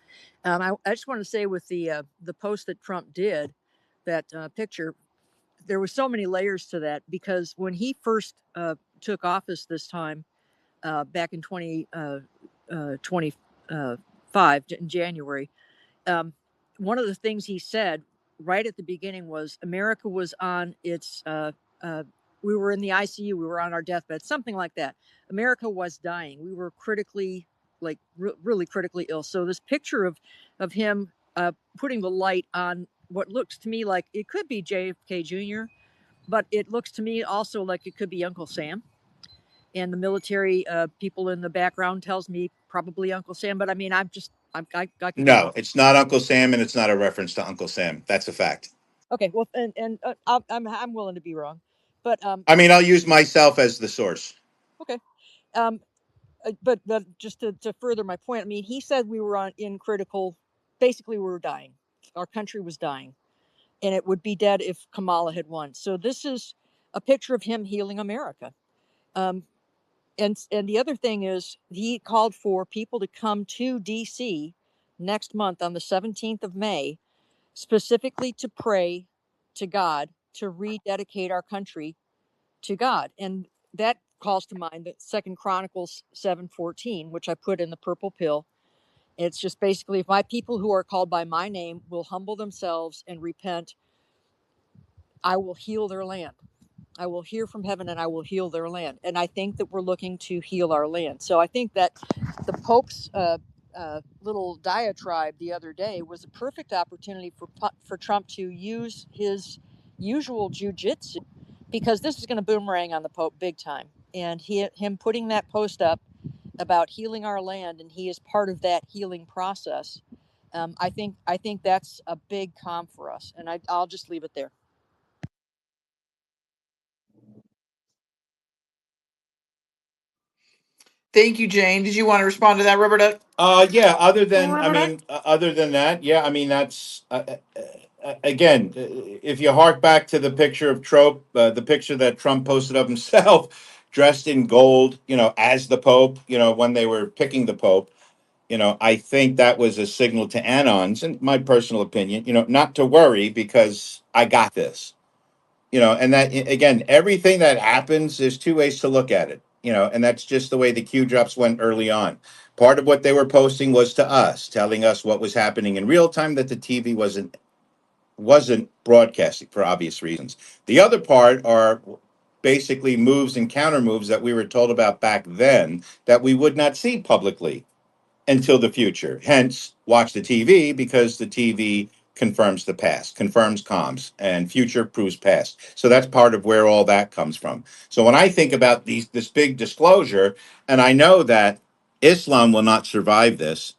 I just want to say with the post that Trump did, that picture, there was so many layers to that because when he first took office this time back in 2025 in January, one of the things he said right at the beginning was America was on its we were in the ICU, we were on our deathbed, something like that. America was dying. We were critically, really critically ill. So this picture of him putting the light on what looks to me like it could be JFK Jr., but it looks to me also like it could be Uncle Sam. And the military people in the background tells me probably Uncle Sam. But I mean, I could be No, wrong. it's not Uncle Sam, and it's not a reference to Uncle Sam. That's a fact. Okay, well, and I'm willing to be wrong, but I mean, I'll use myself as the source. okay, but just to further my point, I mean, he said we were in critical, basically we were dying, our country was dying, and it would be dead if Kamala had won. So this is a picture of him healing America, and the other thing is he called for people to come to D.C. next month on the 17th of May, specifically to pray to God to rededicate our country to God. And that calls to mind that Second Chronicles 7:14, which I put in the purple pill. It's just basically, if my people who are called by my name will humble themselves and repent, I will heal their land. I will hear from heaven and I will heal their land. And I think that we're looking to heal our land. So I think that the Pope's little diatribe the other day was a perfect opportunity for Trump to use his usual jujitsu, because this is going to boomerang on the Pope big time. And him putting that post up about healing our land, and he is part of that healing process. I think that's a big calm for us, and I'll just leave it there. Thank you, Jane. Did you want to respond to that, Rubberduck? Yeah. Rubberduck? Other than that, yeah. I mean, that's again, if you hark back to the picture of Trump, the picture that Trump posted of himself, dressed in gold, as the Pope, when they were picking the Pope, I think that was a signal to Anons, in my personal opinion, not to worry because I got this. And that again, everything that happens, there's two ways to look at it, and that's just the way the Q drops went early on. Part of what they were posting was to us, telling us what was happening in real time that the TV wasn't broadcasting for obvious reasons. The other part are basically moves and counter moves that we were told about back then that we would not see publicly until the future. Hence, watch the TV because the TV confirms the past, confirms comms, and future proves past. So that's part of where all that comes from. So when I think about this big disclosure, and I know that Islam will not survive this,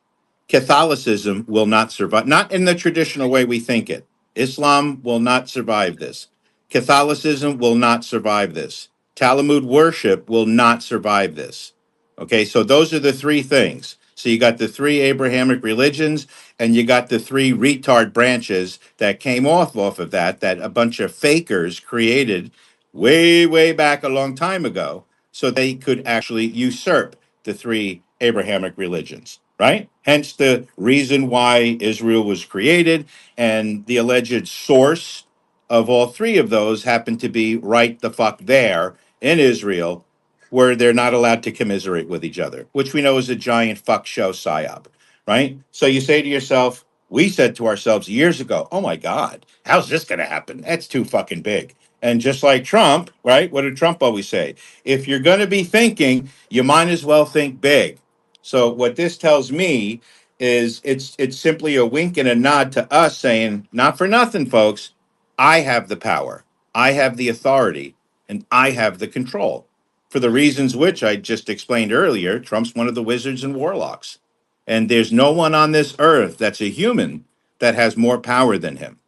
Catholicism will not survive, not in the traditional way we think it. Islam will not survive this. Catholicism will not survive this. Talmud worship will not survive this. Okay, so those are the three things. So you got the three Abrahamic religions, and you got the three retard branches that came off of that a bunch of fakers created way, way back a long time ago, so they could actually usurp the three Abrahamic religions, right? Hence the reason why Israel was created, and the alleged source of all three of those happened to be right the fuck there in Israel, where they're not allowed to commiserate with each other, which we know is a giant fuck show psyop, right? So you say to yourself, we said to ourselves years ago, oh my God, how's this going to happen? That's too fucking big. And just like Trump, right? What did Trump always say? If you're going to be thinking, you might as well think big. So what this tells me is it's simply a wink and a nod to us saying, not for nothing, folks, I have the power, I have the authority, and I have the control. For the reasons which I just explained earlier, Trump's one of the wizards and warlocks. And there's no one on this earth that's a human that has more power than him.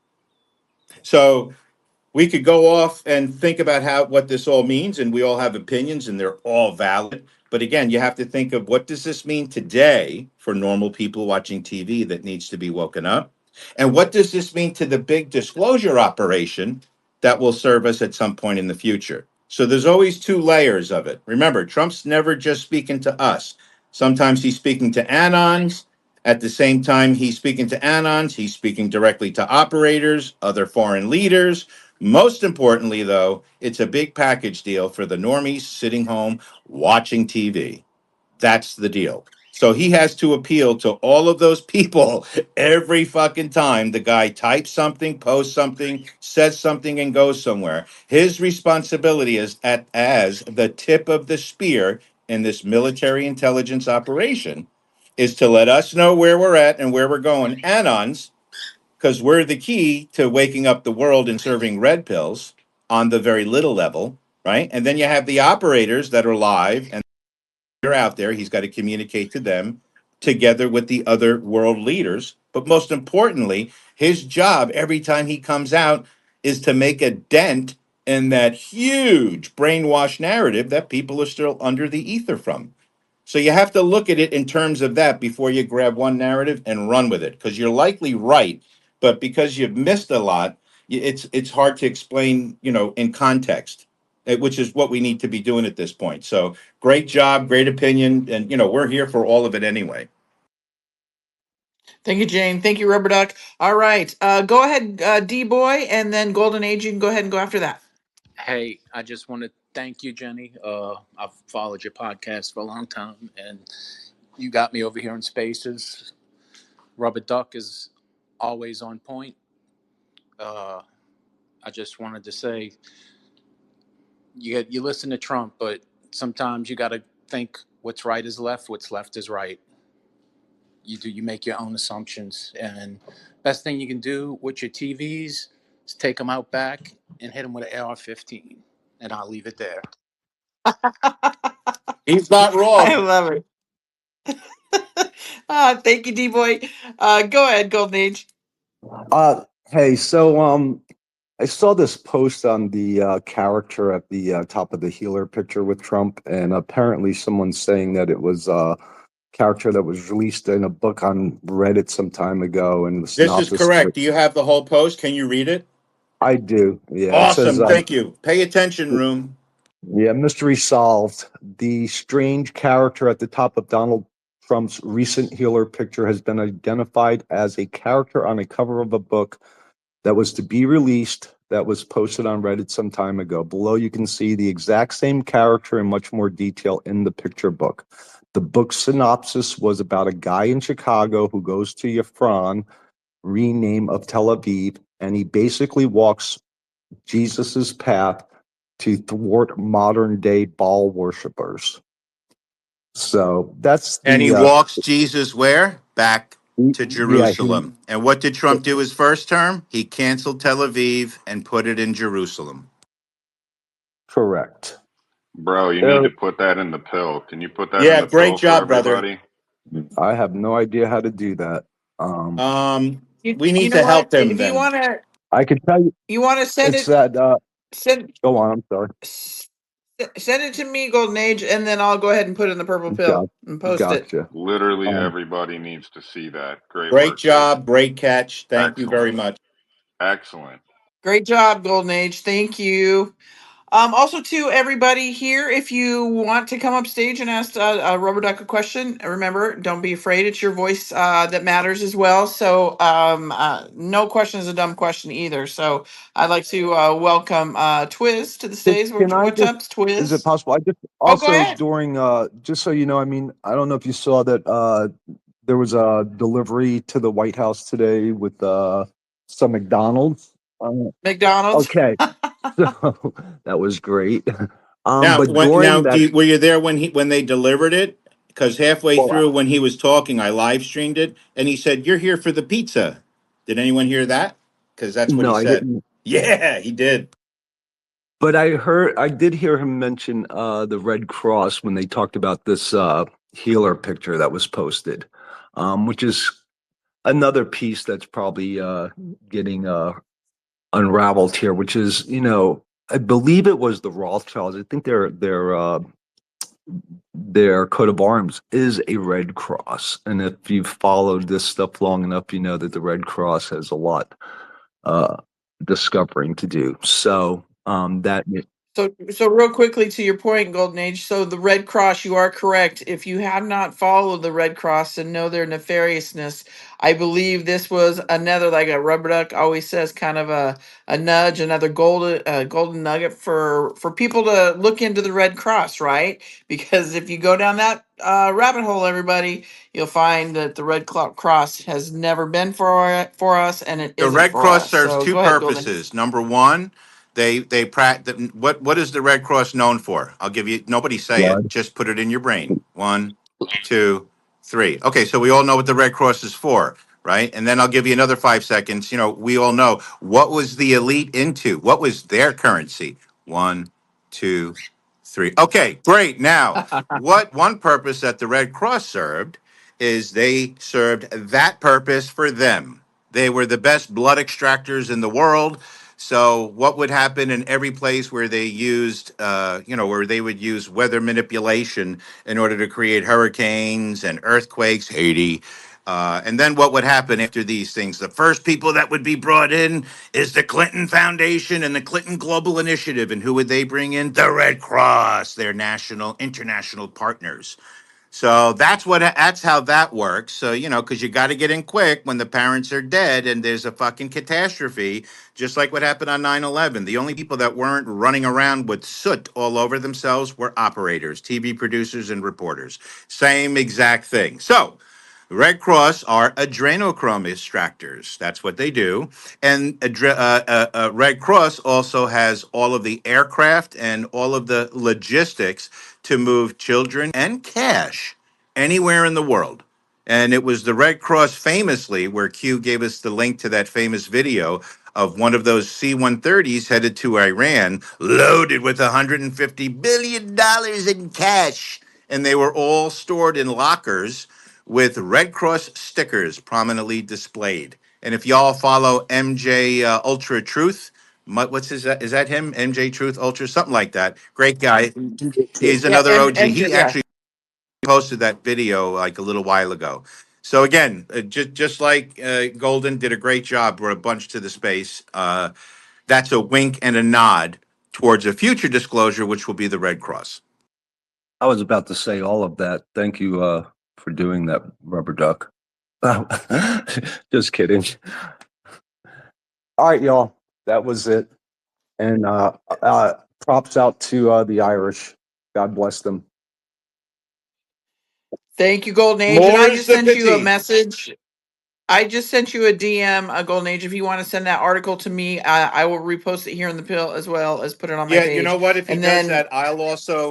So we could go off and think about what this all means, and we all have opinions and they're all valid. But again, you have to think of, what does this mean today for normal people watching TV that needs to be woken up? And what does this mean to the big disclosure operation that will serve us at some point in the future? So there's always two layers of it. Remember, Trump's never just speaking to us. Sometimes he's speaking to anons. At the same time he's speaking to anons, he's speaking directly to operators, other foreign leaders. Most importantly, though, it's a big package deal for the normies sitting home watching TV. That's the deal. So he has to appeal to all of those people every fucking time the guy types something, posts something, says something, and goes somewhere. His responsibility is as the tip of the spear in this military intelligence operation is to let us know where we're at and where we're going. Anons, because we're the key to waking up the world and serving red pills on the very little level, right? And then you have the operators that are live and they're out there. He's got to communicate to them together with the other world leaders. But most importantly, his job every time he comes out is to make a dent in that huge brainwash narrative that people are still under the ether from. So you have to look at it in terms of that before you grab one narrative and run with it, because you're likely right, but because you've missed a lot, it's hard to explain, in context, which is what we need to be doing at this point. So great job, great opinion, and we're here for all of it anyway. Thank you, Jane. Thank you, Rubberduck. All right, go ahead, D Boy, and then Golden Age. You can go ahead and go after that. Hey, I just want to thank you, Jenny. I've followed your podcast for a long time, and you got me over here in Spaces. Rubberduck is always on point. I just wanted to say, you listen to Trump, but sometimes you got to think what's right is left, what's left is right. You make your own assumptions, and best thing you can do with your TVs is take them out back and hit them with an AR-15, and I'll leave it there. He's not I wrong. love it. Thank you, D Boy. Go ahead, Golden Age. Hey, so I saw this post on the character at the top of the healer picture with Trump, and apparently someone's saying that it was a character that was released in a book on Reddit some time ago. And the This is synopsis correct. Do you have the whole post? Can you read it? I do. Yeah. Awesome. It says, Thank you. Pay attention, room. yeah, mystery solved. The strange character at the top of Donald Trump's recent healer picture has been identified as a character on a cover of a book that was to be released, that was posted on Reddit some time ago. Below, you can see the exact same character in much more detail in the picture book. The book's synopsis was about a guy in Chicago who goes to Yafran, rename of Tel Aviv, and he basically walks Jesus's path to thwart modern day Baal worshippers. So that's the, And he walks Jesus where? Back to yeah, Jerusalem. And what did Trump do his first term? He canceled Tel Aviv and put it in Jerusalem. Correct. Bro, you need to put that in the pill. Can you put that in the great pill job, for everybody? I have no idea how to do that. We need to help him. If then you want to, I can tell you, you want to send it's it. that. Send Go on. I'm sorry. send it to me, Golden Age, and then I'll go ahead and put it in the purple pill and post it. Gotcha. Literally everybody needs to see that. Great great work, job, dude. great catch. Thank you Excellent. very much. Excellent. Great job, Golden Age. Thank you. Also, to everybody here, if you want to come up stage and ask Rubberduck a question, remember, don't be afraid. It's your voice that matters as well. So no question is a dumb question either. So I'd like to welcome Twiz to the stage. Can I What's just, up, Twiz? is it possible? I just go also ahead. during, just so you know, I mean, I don't know if you saw that there was a delivery to the White House today with some McDonald's. McDonald's. Okay. So that was great. Now, But during that, were you there when they delivered it? because halfway Well, through when he was talking, I live streamed it, and he said, "You're here for the pizza." Did anyone hear that? Because that's what he no, I said. didn't. Yeah, he did. But I did hear him mention the Red Cross when they talked about this healer picture that was posted, which is another piece that's probably getting unraveled here, which is, I believe it was the Rothschilds. I think their coat of arms is a Red Cross, and if you've followed this stuff long enough, you know that the Red Cross has a lot uh, discovering to do. So that So real quickly to your point, Golden Age. So the Red Cross, you are correct. If you have not followed the Red Cross and know their nefariousness, I believe this was another, like a Rubberduck always says, kind of a nudge, another golden nugget for people to look into the Red Cross, right? Because if you go down that rabbit hole, everybody, you'll find that the Cross has never been for us, and it The isn't Red for Cross us. serves So two go ahead, Golden. purposes. Number one, what is the Red Cross known for? I'll give you. Nobody say it. blood. Just put it in your brain. One, two, three. Okay, so we all know what the Red Cross is for, right? And then I'll give you another 5 seconds. We all know what was the elite into. What was their currency? One, two, three. Okay, great. Now, what one purpose that the Red Cross served is they served that purpose for them. They were the best blood extractors in the world. So, what would happen in every place where they used, where they would use weather manipulation in order to create hurricanes and earthquakes, Haiti. And then what would happen after these things? The first people that would be brought in is the Clinton Foundation and the Clinton Global Initiative. And who would they bring in? The Red Cross, their international partners. So that's how that works. So, because you got to get in quick when the parents are dead and there's a fucking catastrophe, just like what happened on 9/11. The only people that weren't running around with soot all over themselves were operators, TV producers, and reporters. Same exact thing. So, Red Cross are adrenochrome extractors. That's what they do. And Red Cross also has all of the aircraft and all of the logistics to move children and cash anywhere in the world. And it was the Red Cross famously, where Q gave us the link to that famous video of one of those C-130s headed to Iran, loaded with $150 billion in cash. And they were all stored in lockers with Red Cross stickers prominently displayed. And if y'all follow MJ Ultra Truth, what's his, is that him? MJ Truth Ultra, something like that. Great guy. He's Yeah, another OG. and He yeah. actually posted that video like a little while ago. So again, just like Golden did a great job, brought a bunch to the space. That's a wink and a nod towards a future disclosure, which will be the Red Cross. I was about to say all of that. Thank you for doing that, Rubber Duck. Just kidding. All right, y'all. That was it. And props out to the Irish. God bless them. Thank you, Golden Age. And I More's just the sent you a pity. message. I just sent you a DM, a Golden Age. If you want to send that article to me, I will repost it here in the pill as well as put it on my Yeah, you page. know what? If he And does then that,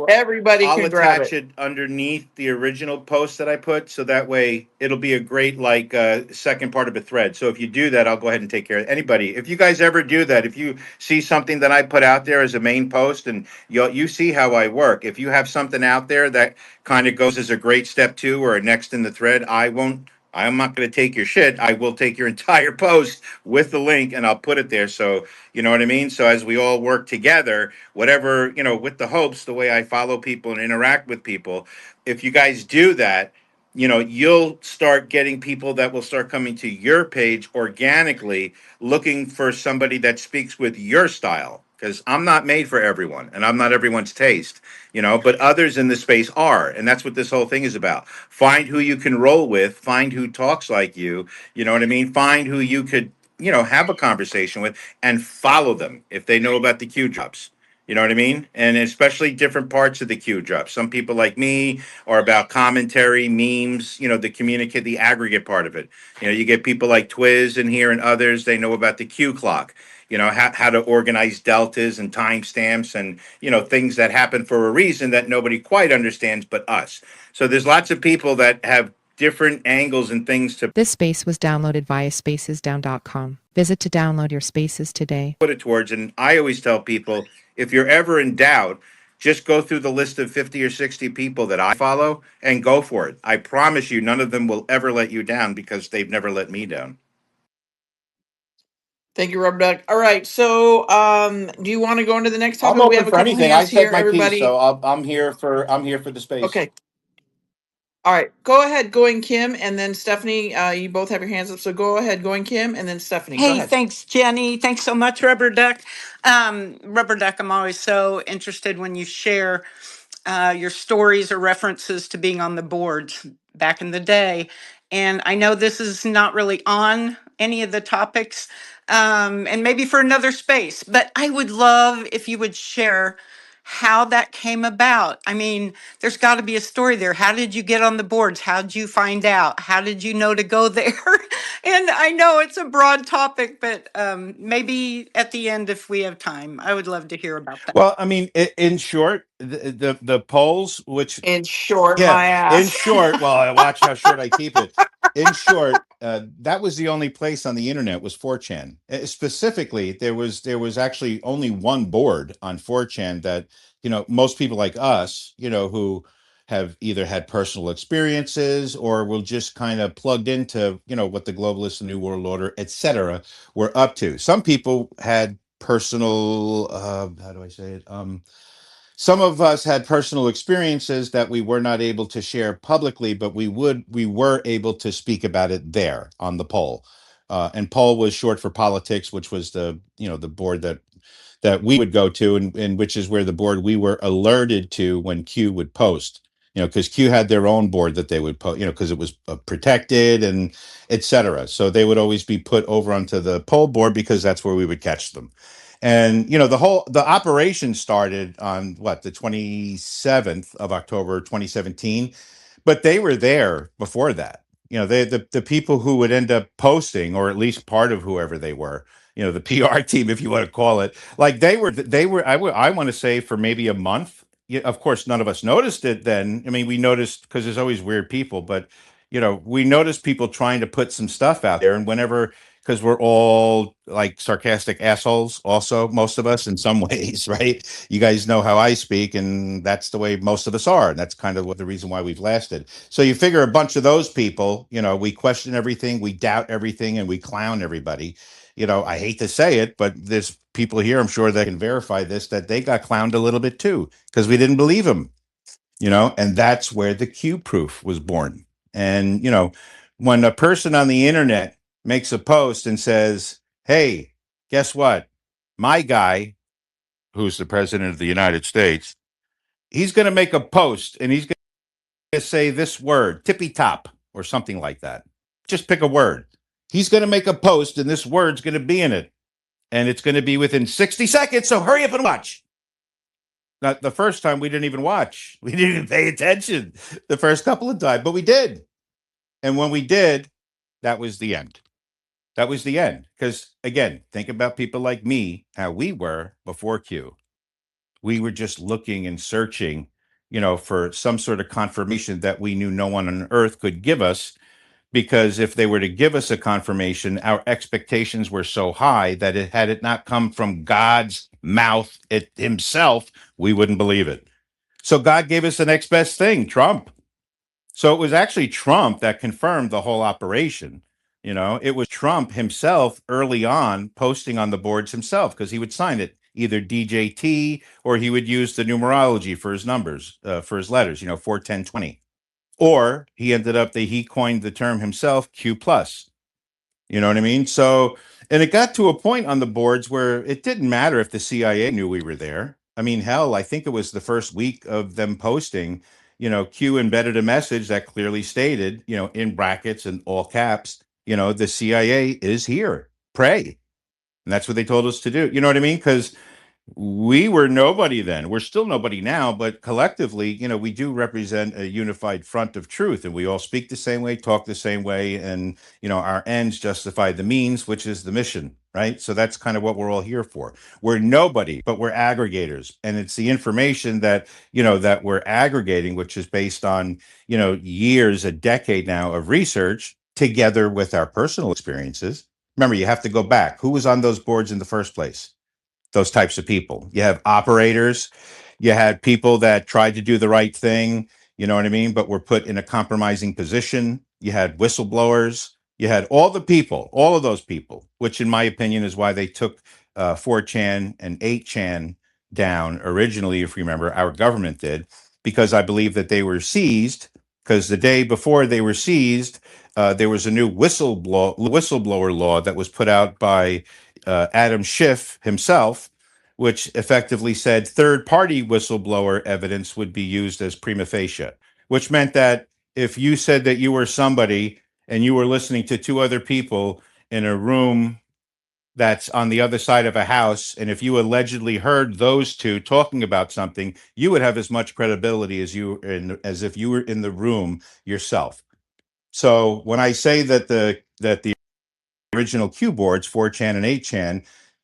everybody I'll can grab attach it. it underneath the original post that I put, so that way it'll be a great second part of a thread. So if you do that, I'll go ahead and take care of anybody. If you guys ever do that, if you see something that I put out there as a main post, and you see how I work. If you have something out there that kind of goes as a great step two or a next in the thread, I'm not going to take your shit. I will take your entire post with the link and I'll put it there. So, you know what I mean? So, as we all work together, whatever, with the hopes, the way I follow people and interact with people, if you guys do that, you'll start getting people that will start coming to your page organically, looking for somebody that speaks with your style. Because I'm not made for everyone and I'm not everyone's taste, but others in the space are. And that's what this whole thing is about. Find who you can roll with, find who talks like you know what I mean? Find who you could, have a conversation with and follow them if they know about the Q drops. You know what I mean? And especially different parts of the Q drop. Some people like me are about commentary, memes, the communicate, the aggregate part of it. You get people like Twiz in here and others, they know about the Q clock, how to organize deltas and timestamps and, things that happen for a reason that nobody quite understands but us. So there's lots of people that have different angles and things to This space was downloaded via spacesdown.com. Visit to download your spaces today. put it towards. And I always tell people, if you're ever in doubt, just go through the list of 50 or 60 people that I follow and go for it. I promise you, none of them will ever let you down because they've never let me down. Thank you, Rubberduck. All right, so do you want to go into the next I'm topic? We have open a for couple anything. I hands said here, my piece, everybody. so I'm here for the space. Okay. All right, go ahead, Going Kim, and then Stephanie. You both have your hands up, so go ahead, Going Kim, and then Stephanie. Go Hey, ahead. thanks, Jenny. Thanks so much, Rubberduck. Rubberduck, I'm always so interested when you share your stories or references to being on the boards back in the day. And I know this is not really on any of the topics, and maybe for another space, but I would love if you would share how that came about. I mean, there's got to be a story there. How did you get on the boards? How did you find out? How did you know to go there? And I know it's a broad topic, but maybe at the end, if we have time, I would love to hear about that. Well, I mean, in short, the polls, which In short, yeah, my in ass. short, well, I watch how short I keep it. In short, that was the only place on the internet was 4chan. Specifically, there was actually only one board on 4chan that most people like us, who have either had personal experiences or will just kind of plugged into what the globalists, the New World Order, etc., were up to. Some people had personal, how do I say it? Some of us had personal experiences that we were not able to share publicly, but we were able to speak about it there on the poll. And poll was short for politics, which was the board that we would go to, and which is where the board we were alerted to when Q would post. Because Q had their own board that they would post, because it was protected and etc. So they would always be put over onto the poll board because that's where we would catch them. And the operation started on the 27th of October 2017, but they were there before that. The people who would end up posting, or at least part of whoever they were, the PR team, if you want to call it, like they were. I want to say for maybe a month. Yeah, of course, none of us noticed it then. I mean, we noticed because there's always weird people, but we noticed people trying to put some stuff out there, and whenever because we're all like sarcastic assholes, also, most of us in some ways, right? You guys know how I speak, and that's the way most of us are. And that's kind of the reason why we've lasted. So you figure a bunch of those people, we question everything, we doubt everything, and we clown everybody. I hate to say it, but there's people here, I'm sure they can verify this, that they got clowned a little bit too, because we didn't believe them, and that's where the Q proof was born. And, when a person on the internet makes a post and says, hey, guess what? My guy, who's the president of the United States, he's going to make a post and he's going to say this word, tippy top, or something like that. Just pick a word. He's going to make a post and this word's going to be in it. And it's going to be within 60 seconds. So hurry up and watch. Now, the first time we didn't even watch. We didn't even pay attention the first couple of times, but we did. And when we did, that was the end. That was the end. Because again, think about people like me, how we were before Q. We were just looking and searching, for some sort of confirmation that we knew no one on earth could give us. Because if they were to give us a confirmation, our expectations were so high that had it not come from God's mouth himself, we wouldn't believe it. So God gave us the next best thing, Trump. So it was actually Trump that confirmed the whole operation. It was Trump himself early on posting on the boards himself because he would sign it either DJT or he would use the numerology for his numbers, for his letters, 4, 10, 20. Or he coined the term himself, Q plus. You know what I mean? So, and it got to a point on the boards where it didn't matter if the CIA knew we were there. I mean, hell, I think it was the first week of them posting, Q embedded a message that clearly stated, in brackets and all caps, the CIA is here. Pray. And that's what they told us to do. You know what I mean? Because we were nobody then. We're still nobody now, but collectively, we do represent a unified front of truth, and we all speak the same way, talk the same way, and our ends justify the means, which is the mission. right? So that's kind of what we're all here for. We're nobody, but we're aggregators. And it's the information that, that we're aggregating, which is based on, years, a decade now of research together with our personal experiences. Remember, you have to go back. Who was on those boards in the first place? Those types of people. You have operators, you had people that tried to do the right thing, you know what I mean, but were put in a compromising position. You had whistleblowers, you had all of those people, which in my opinion is why they took 4chan and 8chan down originally, if you remember, our government did, because I believe that they were seized, because the day before they were seized, there was a new whistleblower law that was put out by Adam Schiff himself, which effectively said third-party whistleblower evidence would be used as prima facie, which meant that if you said that you were somebody and you were listening to two other people in a room that's on the other side of a house, and if you allegedly heard those two talking about something, you would have as much credibility as if you were in the room yourself. So when I say that the original Q boards, 4chan and 8chan,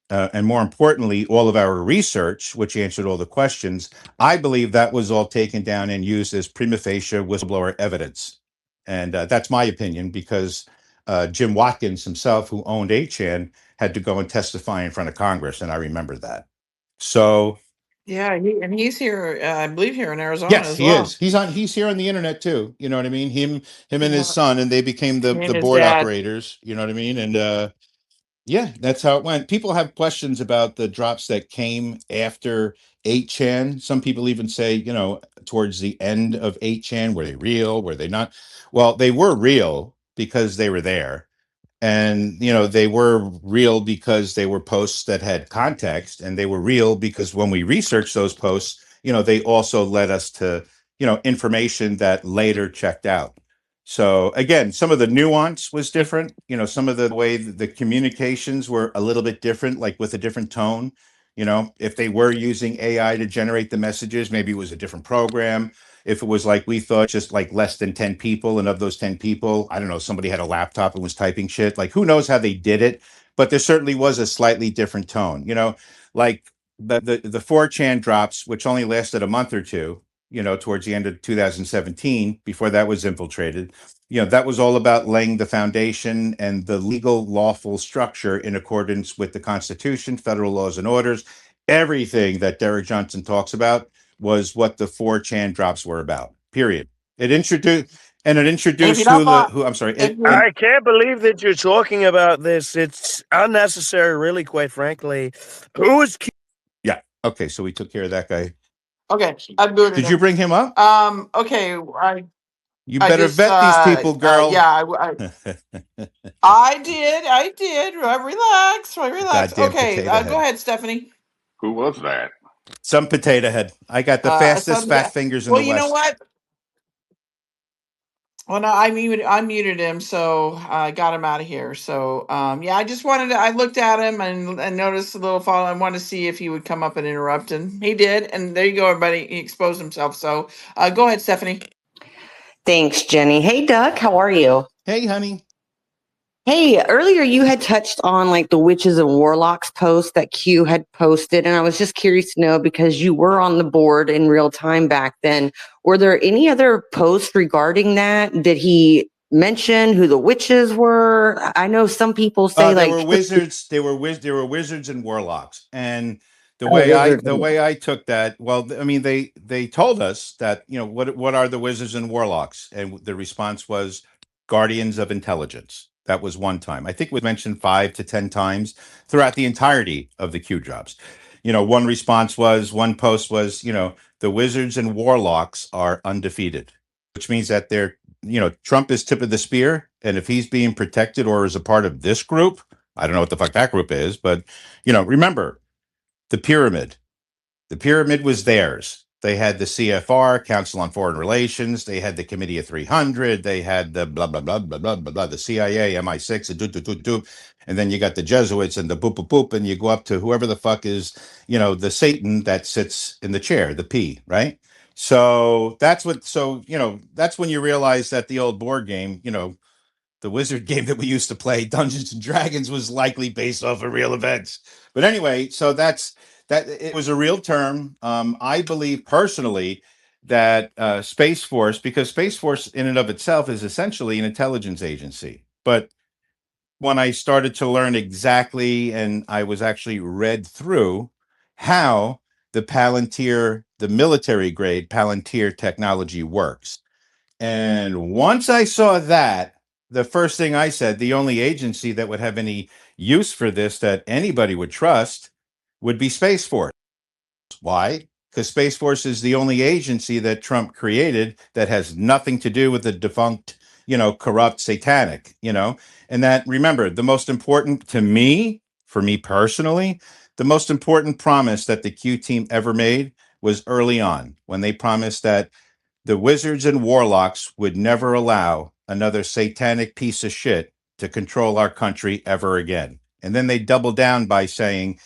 and more importantly, all of our research, which answered all the questions, I believe that was all taken down and used as prima facie whistleblower evidence. And that's my opinion, because Jim Watkins himself, who owned 8chan, had to go and testify in front of Congress, and I remember that. So Yeah, he's here, I believe, here in Arizona yes, as he well. is. He's here on the internet too. You know what I mean? Him and his Yeah. son, and they became the And his board dad. operators. You know what I mean? And yeah, that's how it went. People have questions about the drops that came after 8chan. Some people even say, towards the end of 8chan, were they real? Were they not? Well, they were real because they were there. And, they were real because they were posts that had context, and they were real because when we researched those posts, they also led us to, information that later checked out. So again, some of the nuance was different. Some of the way the communications were a little bit different, like with a different tone. If they were using AI to generate the messages, maybe it was a different program. If it was like we thought, just like less than 10 people, and of those 10 people, I don't know, somebody had a laptop and was typing shit. Like, who knows how they did it? But there certainly was a slightly different tone. Like the 4chan drops, which only lasted a month or two, towards the end of 2017, before that was infiltrated. That was all about laying the foundation and the legal lawful structure in accordance with the Constitution, federal laws and orders. Everything that Derek Johnson talks about was what the 4chan drops were about. Period. It introduced And if you who don't mind, I'm sorry. I can't believe that you're talking about this. It's unnecessary, really, quite frankly. Who is Yeah. Okay. So we took care of that guy. okay, I booted Did him. you bring him up? Okay, You I better just vet these people, girl. yeah, I did. Relax. Goddamn Okay, potato go head. ahead, Stephanie. Who was that? Some potato head. I got the fastest fat Yeah. fingers in Well, the you know West. what? Well, no, I muted him, so I got him out of here. So, yeah, I just wanted to. I looked at him and noticed a little follow. I wanted to see if he would come up and interrupt, and he did. And there you go, everybody. He exposed himself. So, go ahead, Stephanie. Thanks, Jenny. Hey, Duck, how are you? Hey, honey. Hey, earlier you had touched on like the witches and warlocks post that Q had posted, and I was just curious to know, because you were on the board in real time back then, were there any other posts regarding that? Did he mention who the witches were? I know some people say They like were wizards. They were wizards and warlocks. And the oh, way wizards. I took that, well, I mean, they told us that, what are the wizards and warlocks? And the response was guardians of intelligence. That was one time. I think it was mentioned 5 to 10 times throughout the entirety of the Q drops. One post was, the wizards and warlocks are undefeated, which means that Trump is tip of the spear. And if he's being protected or is a part of this group, I don't know what the fuck that group is, but, remember the pyramid. The pyramid was theirs. They had the CFR, Council on Foreign Relations. They had the Committee of 300. They had the blah, blah, blah, blah, blah, blah, blah, the CIA, MI6, and then you got the Jesuits and the boop, boop, boop, and you go up to whoever the fuck is, the Satan that sits in the chair, the P, right? So that's when you realize that the old board game, the wizard game that we used to play, Dungeons and Dragons, was likely based off of real events. But anyway, so that. It was a real term. I believe personally that Space Force, because Space Force in and of itself is essentially an intelligence agency. But when I started to learn exactly, and I was actually read through how the Palantir, the military grade Palantir technology works. And once I saw that, the first thing I said, the only agency that would have any use for this that anybody would trust would be Space Force. Why? Because Space Force is the only agency that Trump created that has nothing to do with the defunct, corrupt, satanic, And that, remember, the most important to me, for me personally, the most important promise that the Q team ever made was early on when they promised that the wizards and warlocks would never allow another satanic piece of shit to control our country ever again. And then they doubled down by saying,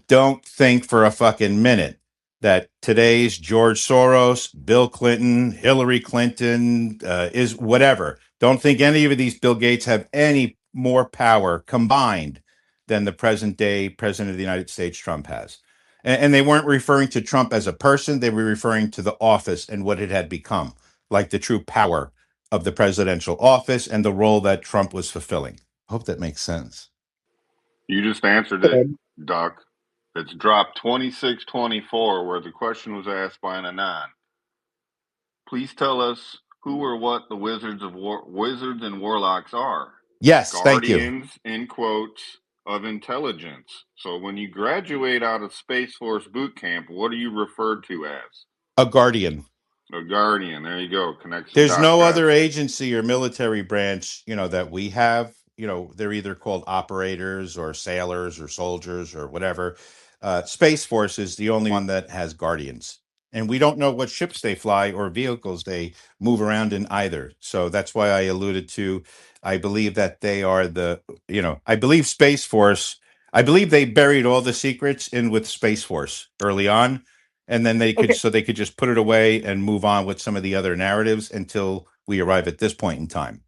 don't think for a fucking minute that today's George Soros, Bill Clinton, Hillary Clinton, is whatever. Don't think any of these Bill Gates have any more power combined than the present day president of the United States, Trump, has. And they weren't referring to Trump as a person. They were referring to the office and what it had become, like the true power of the presidential office and the role that Trump was fulfilling. Hope that makes sense. You just answered it, Doc. It's drop 2624, where the question was asked by an Anon. Please tell us who or what the wizards and warlocks are. Yes, thank you. Guardians, in quotes, of intelligence. So when you graduate out of Space Force boot camp, what are you referred to as? A guardian. A guardian. There you go. Connects. There's no other agency or military branch, that we have. They're either called operators or sailors or soldiers or whatever. Space Force is the only one that has guardians. And we don't know what ships they fly or vehicles they move around in either. So that's why I alluded to, I believe that they are I believe Space Force, I believe they buried all the secrets in with Space Force early on. And then they could just put it away and move on with some of the other narratives until we arrive at this point in time.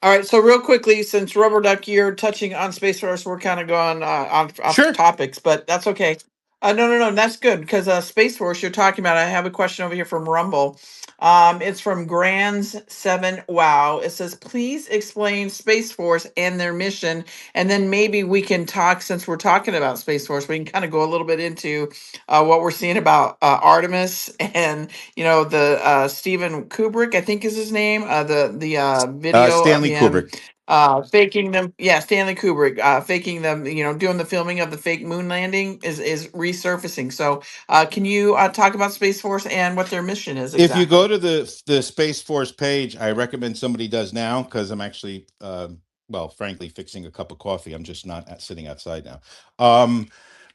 All right, so real quickly, since Rubberduck, you're touching on Space Force, we're kind of going off topics, but that's okay. No, that's good because Space Force you're talking about. I have a question over here from Rumble. It's from Grands7 Wow. It says, please explain Space Force and their mission, and then maybe we can talk, since we're talking about Space Force, we can kind of go a little bit into what we're seeing about Artemis and the Steven Kubrick, I think is his name. The video Stanley of him Kubrick. faking them. Yeah, Stanley Kubrick faking them. Doing the filming of the fake moon landing is resurfacing. So, can you talk about Space Force and what their mission is exactly? If you go to the Space Force page, I recommend somebody does now because I'm actually, frankly, fixing a cup of coffee. I'm just not sitting outside now.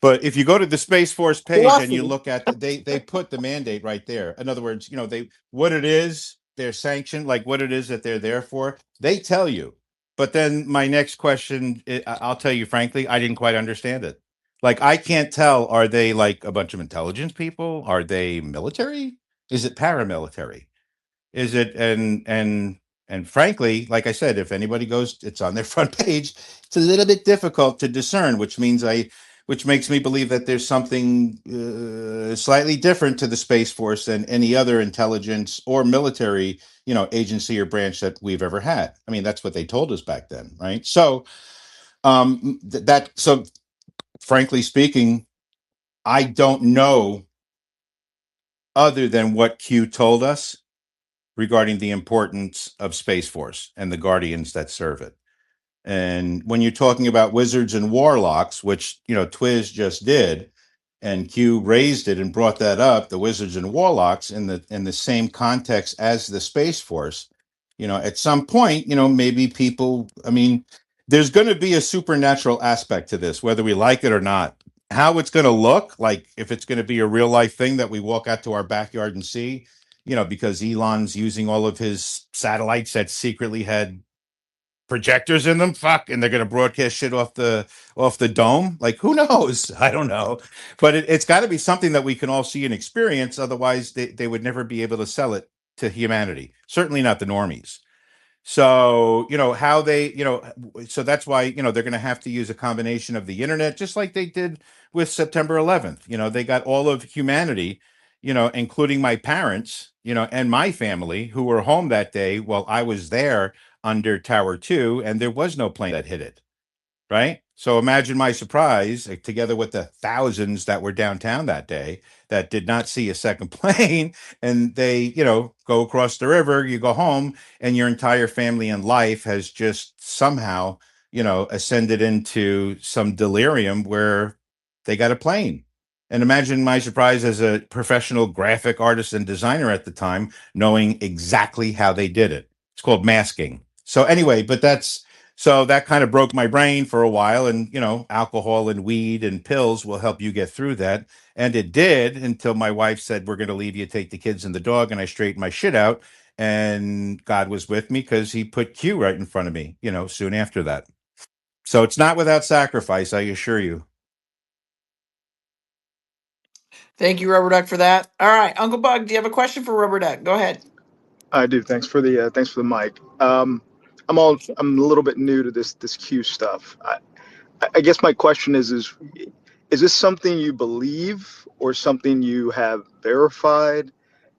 But if you go to the Space Force page and you look at they put the mandate right there. In other words, what it is, their sanction, like what it is that they're there for, they tell you. But then my next question, I'll tell you frankly, I didn't quite understand it. Like, I can't tell, are they like a bunch of intelligence people? Are they military? Is it paramilitary? Is it and frankly, like I said, if anybody goes, it's on their front page. It's a little bit difficult to discern, which makes me believe that there's something slightly different to the Space Force than any other intelligence or military, agency or branch that we've ever had. I mean, that's what they told us back then, right? So, frankly speaking, I don't know other than what Q told us regarding the importance of Space Force and the guardians that serve it. And when you're talking about wizards and warlocks, which, Twiz just did, and Q raised it and brought that up, the wizards and warlocks in the same context as the Space Force, at some point, maybe people, there's going to be a supernatural aspect to this, whether we like it or not. How it's going to look, like if it's going to be a real life thing that we walk out to our backyard and see, because Elon's using all of his satellites that secretly had projectors in them, and they're going to broadcast shit off the dome. Like, who knows? I don't know, but it's got to be something that we can all see and experience. Otherwise, they would never be able to sell it to humanity. Certainly not the normies. So, how they, so that's why, they're going to have to use a combination of the internet, just like they did with September 11th. They got all of humanity, including my parents, and my family who were home that day while I was there under Tower 2, and there was no plane that hit it. Right. So imagine my surprise, together with the thousands that were downtown that day that did not see a second plane. And they, go across the river, you go home, and your entire family and life has just somehow, ascended into some delirium where they got a plane. And imagine my surprise as a professional graphic artist and designer at the time, knowing exactly how they did it. It's called masking. So anyway, so that kind of broke my brain for a while. And, alcohol and weed and pills will help you get through that. And it did, until my wife said, we're going to leave you, take the kids and the dog. And I straightened my shit out. And God was with me because he put Q right in front of me, soon after that. So it's not without sacrifice, I assure you. Thank you, Rubberduck, for that. All right, Uncle Bug, do you have a question for Rubberduck? Go ahead. I do. Thanks for the mic. I'm a little bit new to this Q stuff. I guess my question is this something you believe or something you have verified?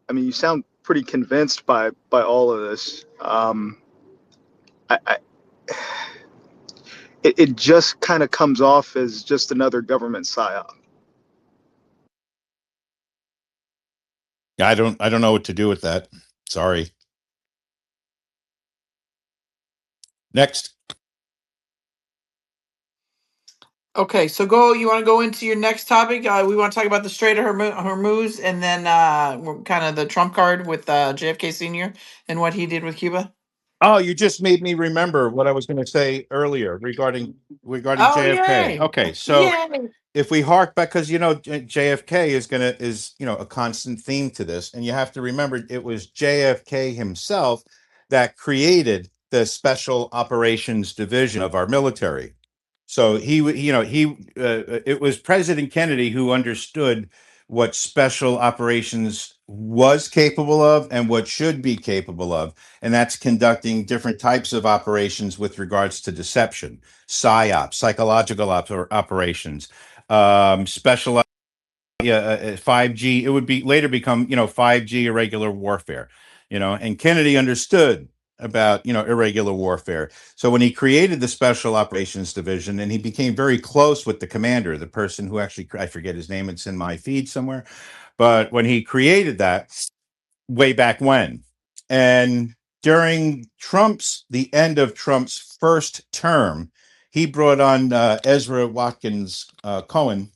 I mean, you sound pretty convinced by all of this. I it just kind of comes off as just another government psyop. I don't know what to do with that. Sorry. Next. Okay, so you want to go into your next topic? We want to talk about the Strait of Hormuz, and then kind of the Trump card with JFK Sr. and what he did with Cuba. Oh, you just made me remember what I was going to say earlier regarding Oh, JFK. yay. Okay, so Yay. if we hark back, because JFK is a constant theme to this, and you have to remember it was JFK himself that created the Special Operations Division of our military. So it was President Kennedy who understood what special operations was capable of and what should be capable of, and that's conducting different types of operations with regards to deception, psyops, psychological operations, special 5G. It would be later become 5G irregular warfare, and Kennedy understood about irregular warfare. So when he created the Special Operations Division, and he became very close with the commander, the person who actually, I forget his name, it's in my feed somewhere, but when he created that way back when, and during the end of Trump's first term, he brought on Ezra Watkins Cohen.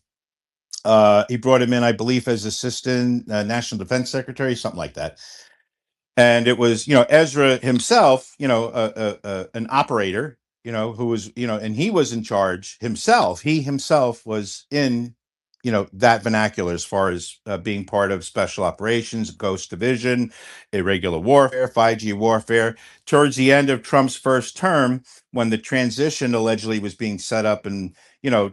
He brought him in, I believe, as assistant national defense secretary, something like that. And it was, Ezra himself, an operator, who was, and he was in charge himself. He himself was in, that vernacular as far as being part of special operations, Ghost Division, irregular warfare, 5G warfare. Towards the end of Trump's first term, when the transition allegedly was being set up, and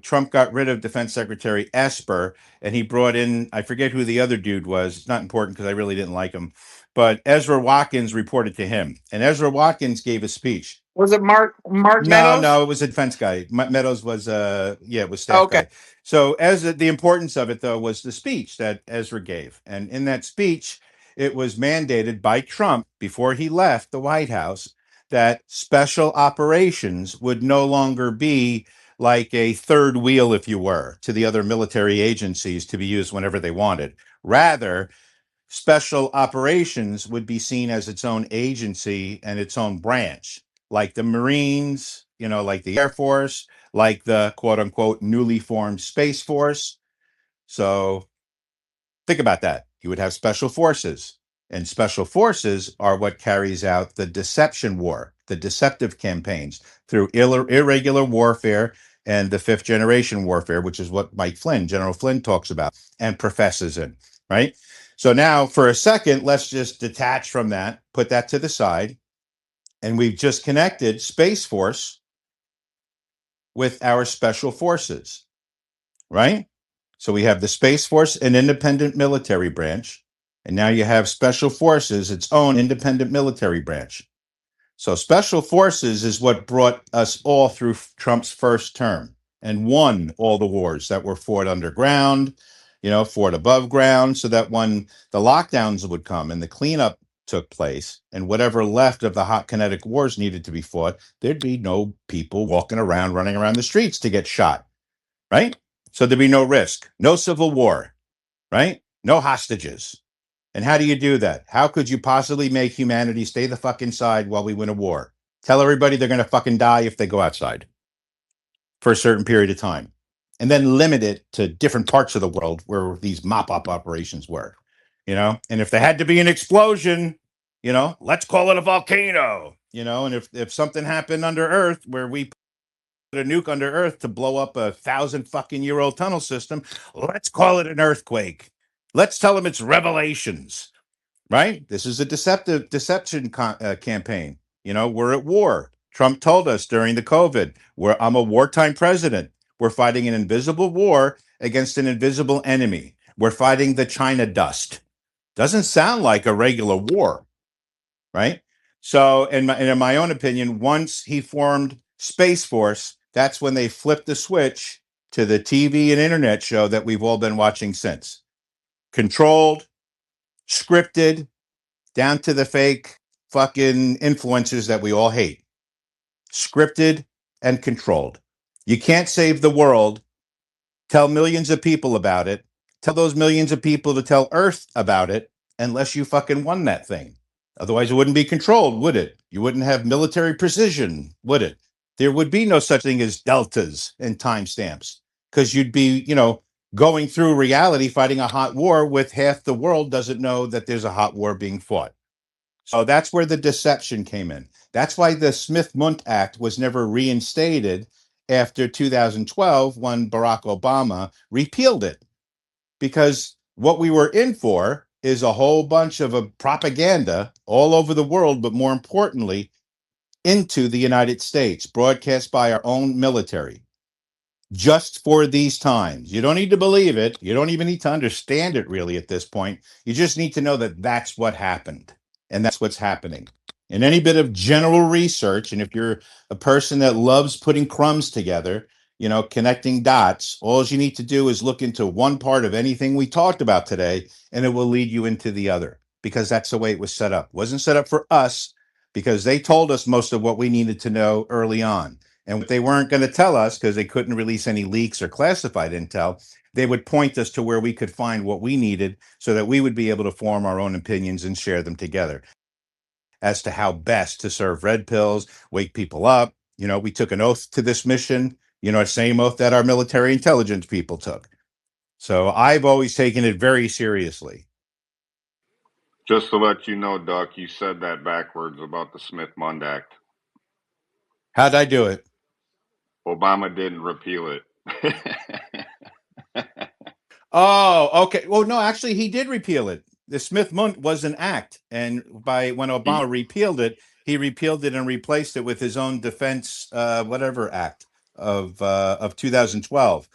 Trump got rid of Defense Secretary Esper, and he brought in, I forget who the other dude was. It's not important because I really didn't like him. But Ezra Watkins reported to him, and Ezra Watkins gave a speech. Was it Mark Meadows? No, it was a defense guy. Meadows was it was staff guy. So the importance of it though was the speech that Ezra gave, and in that speech, it was mandated by Trump before he left the White House that special operations would no longer be like a third wheel, if you were, to the other military agencies to be used whenever they wanted. Rather, special operations would be seen as its own agency and its own branch, like the Marines, like the Air Force, like the quote unquote newly formed Space Force. So think about that. You would have special forces, and special forces are what carries out the deception war, the deceptive campaigns through irregular warfare and the fifth generation warfare, which is what General Flynn talks about and professes in, right? So now for a second, let's just detach from that, put that to the side. And we've just connected Space Force with our special forces, right? So we have the Space Force, an independent military branch. And now you have Special Forces, its own independent military branch. So special forces is what brought us all through Trump's first term and won all the wars that were fought underground, fought above ground, so that when the lockdowns would come and the cleanup took place and whatever left of the hot kinetic wars needed to be fought, there'd be no people walking around, running around the streets to get shot, right? So there'd be no risk, no civil war, right? No hostages. And how do you do that? How could you possibly make humanity stay the fuck inside while we win a war? Tell everybody they're going to fucking die if they go outside for a certain period of time. And then limit it to different parts of the world where these mop-up operations were, And if there had to be an explosion, let's call it a volcano, And if something happened under Earth where we put a nuke under Earth to blow up 1,000 fucking year old tunnel system, let's call it an earthquake. Let's tell them it's revelations. Right? This is a deception campaign. We're at war. Trump told us during the COVID, I'm a wartime president. We're fighting an invisible war against an invisible enemy. We're fighting the China dust. Doesn't sound like a regular war, right? So, in my own opinion, once he formed Space Force, that's when they flipped the switch to the TV and internet show that we've all been watching since. Controlled, scripted, down to the fake fucking influencers that we all hate. Scripted and controlled. You can't save the world. Tell millions of people about it. Tell those millions of people to tell Earth about it unless you fucking won that thing. Otherwise, it wouldn't be controlled, would it? You wouldn't have military precision, would it? There would be no such thing as deltas and timestamps because you'd be, going through reality fighting a hot war with half the world doesn't know that there's a hot war being fought. So that's where the deception came in. That's why the Smith-Mundt Act was never reinstated after 2012 when Barack Obama repealed it. Because what we were in for is a whole bunch of propaganda all over the world, but more importantly, into the United States, broadcast by our own military. Just for these times. You don't need to believe it. You don't even need to understand it really at this point. You just need to know that that's what happened. And that's what's happening. And any bit of general research, and if you're a person that loves putting crumbs together, connecting dots, all you need to do is look into one part of anything we talked about today, and it will lead you into the other, because that's the way it was set up. It wasn't set up for us because they told us most of what we needed to know early on. And what they weren't going to tell us, because they couldn't release any leaks or classified intel, they would point us to where we could find what we needed so that we would be able to form our own opinions and share them together as to how best to serve red pills, wake people up. We took an oath to this mission, same oath that our military intelligence people took. So I've always taken it very seriously. Just to let you know, Duck, you said that backwards about the Smith-Mundt Act. How'd I do it? Obama didn't repeal it. Oh, okay. Well, no, actually, he did repeal it. The Smith-Mundt was an act, and when Obama repealed it, he repealed it and replaced it with his own defense, whatever act of 2012,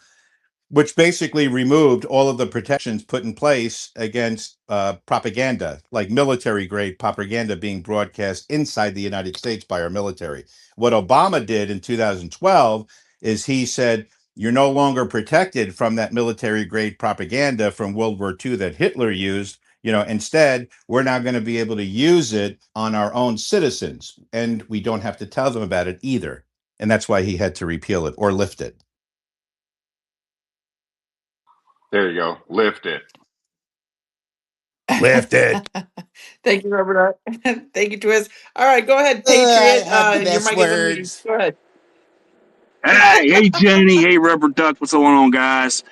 which basically removed all of the protections put in place against propaganda, like military-grade propaganda being broadcast inside the United States by our military. What Obama did in 2012 is he said, you're no longer protected from that military-grade propaganda from World War II that Hitler used. Instead, we're now going to be able to use it on our own citizens, and we don't have to tell them about it either. And that's why he had to repeal it or lift it. There you go. Lift it. Lift it. Thank you, Robert. Thank you, Twist. All right, go ahead, Patriot. Your mic is unmuted. Go ahead. Hey, Jenny. Hey, Rubberduck. What's going on, guys?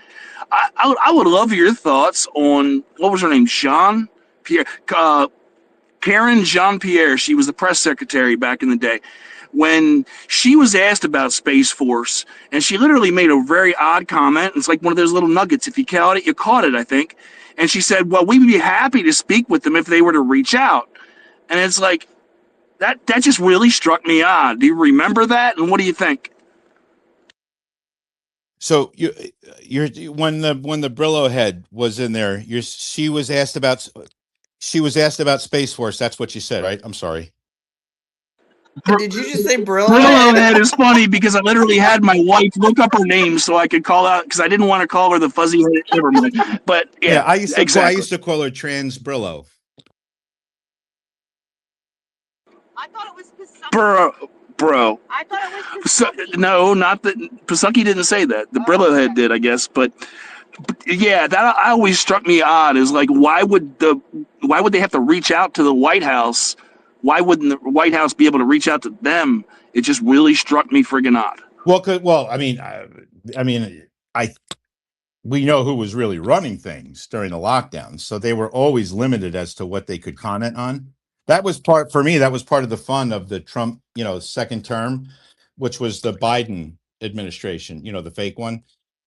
I would love your thoughts on, what was her name? Jean Pierre. Karen Jean Pierre. She was the press secretary back in the day. When she was asked about Space Force, and she literally made a very odd comment. It's like one of those little nuggets. If you caught it, you caught it, I think. And she said, well, we'd be happy to speak with them if they were to reach out. And it's like, that just really struck me odd. Do you remember that? And what do you think? So you're when the Brillo head was in there, she was asked about Space Force. That's what you said, right? I'm sorry. Did you just say Brillo Brillo head? head is funny because I literally had my wife look up her name so I could call out because I didn't want to call her the fuzzy head. Never mind. But yeah, I exactly. used to call her Trans Brillo. Bro. I thought it was Pasaki. No, not that. Pasaki didn't say that. The Brillo head did, I guess. But yeah, that always struck me odd. Is like, why would they have to reach out to the White House? Why wouldn't the White House be able to reach out to them? It just really struck me friggin' odd. Well, we know who was really running things during the lockdown, so they were always limited as to what they could comment on. That was part of the fun of the Trump, second term, which was the Biden administration, the fake one.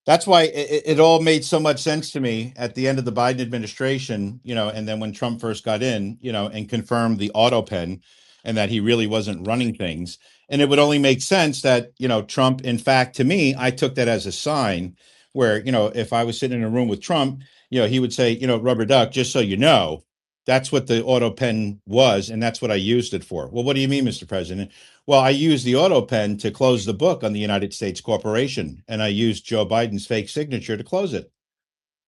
That's why it all made so much sense to me at the end of the Biden administration, and then when Trump first got in, and confirmed the auto pen and that he really wasn't running things. And it would only make sense that, Trump, in fact, to me, I took that as a sign where, if I was sitting in a room with Trump, he would say, Rubberduck, just so you know, that's what the auto pen was, and that's what I used it for. Well, what do you mean, Mr. President? Well, I used the auto pen to close the book on the United States corporation, and I used Joe Biden's fake signature to close it.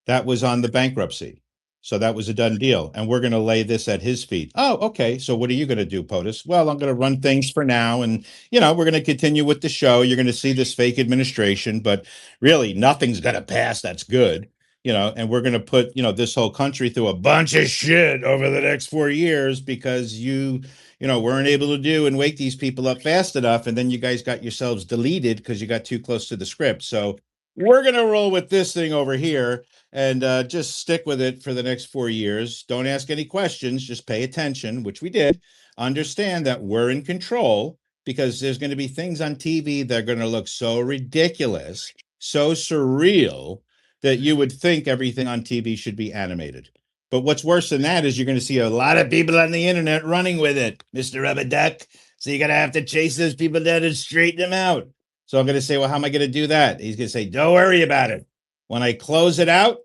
That was on the bankruptcy. So that was a done deal. And we're going to lay this at his feet. Oh, okay. So what are you going to do, POTUS? Well, I'm going to run things for now. And, we're going to continue with the show. You're going to see this fake administration, but really nothing's going to pass. That's good. And we're going to put, this whole country through a bunch of shit over the next 4 years because you weren't able to do and wake these people up fast enough. And then you guys got yourselves deleted because you got too close to the script. So we're going to roll with this thing over here and just stick with it for the next 4 years. Don't ask any questions. Just pay attention, which we did. Understand that we're in control because there's going to be things on TV that are going to look so ridiculous, so surreal that you would think everything on TV should be animated. But what's worse than that is you're going to see a lot of people on the internet running with it, Mr. Rubberduck. So you're going to have to chase those people down and straighten them out. So I'm going to say, well, how am I going to do that? He's going to say, don't worry about it. When I close it out,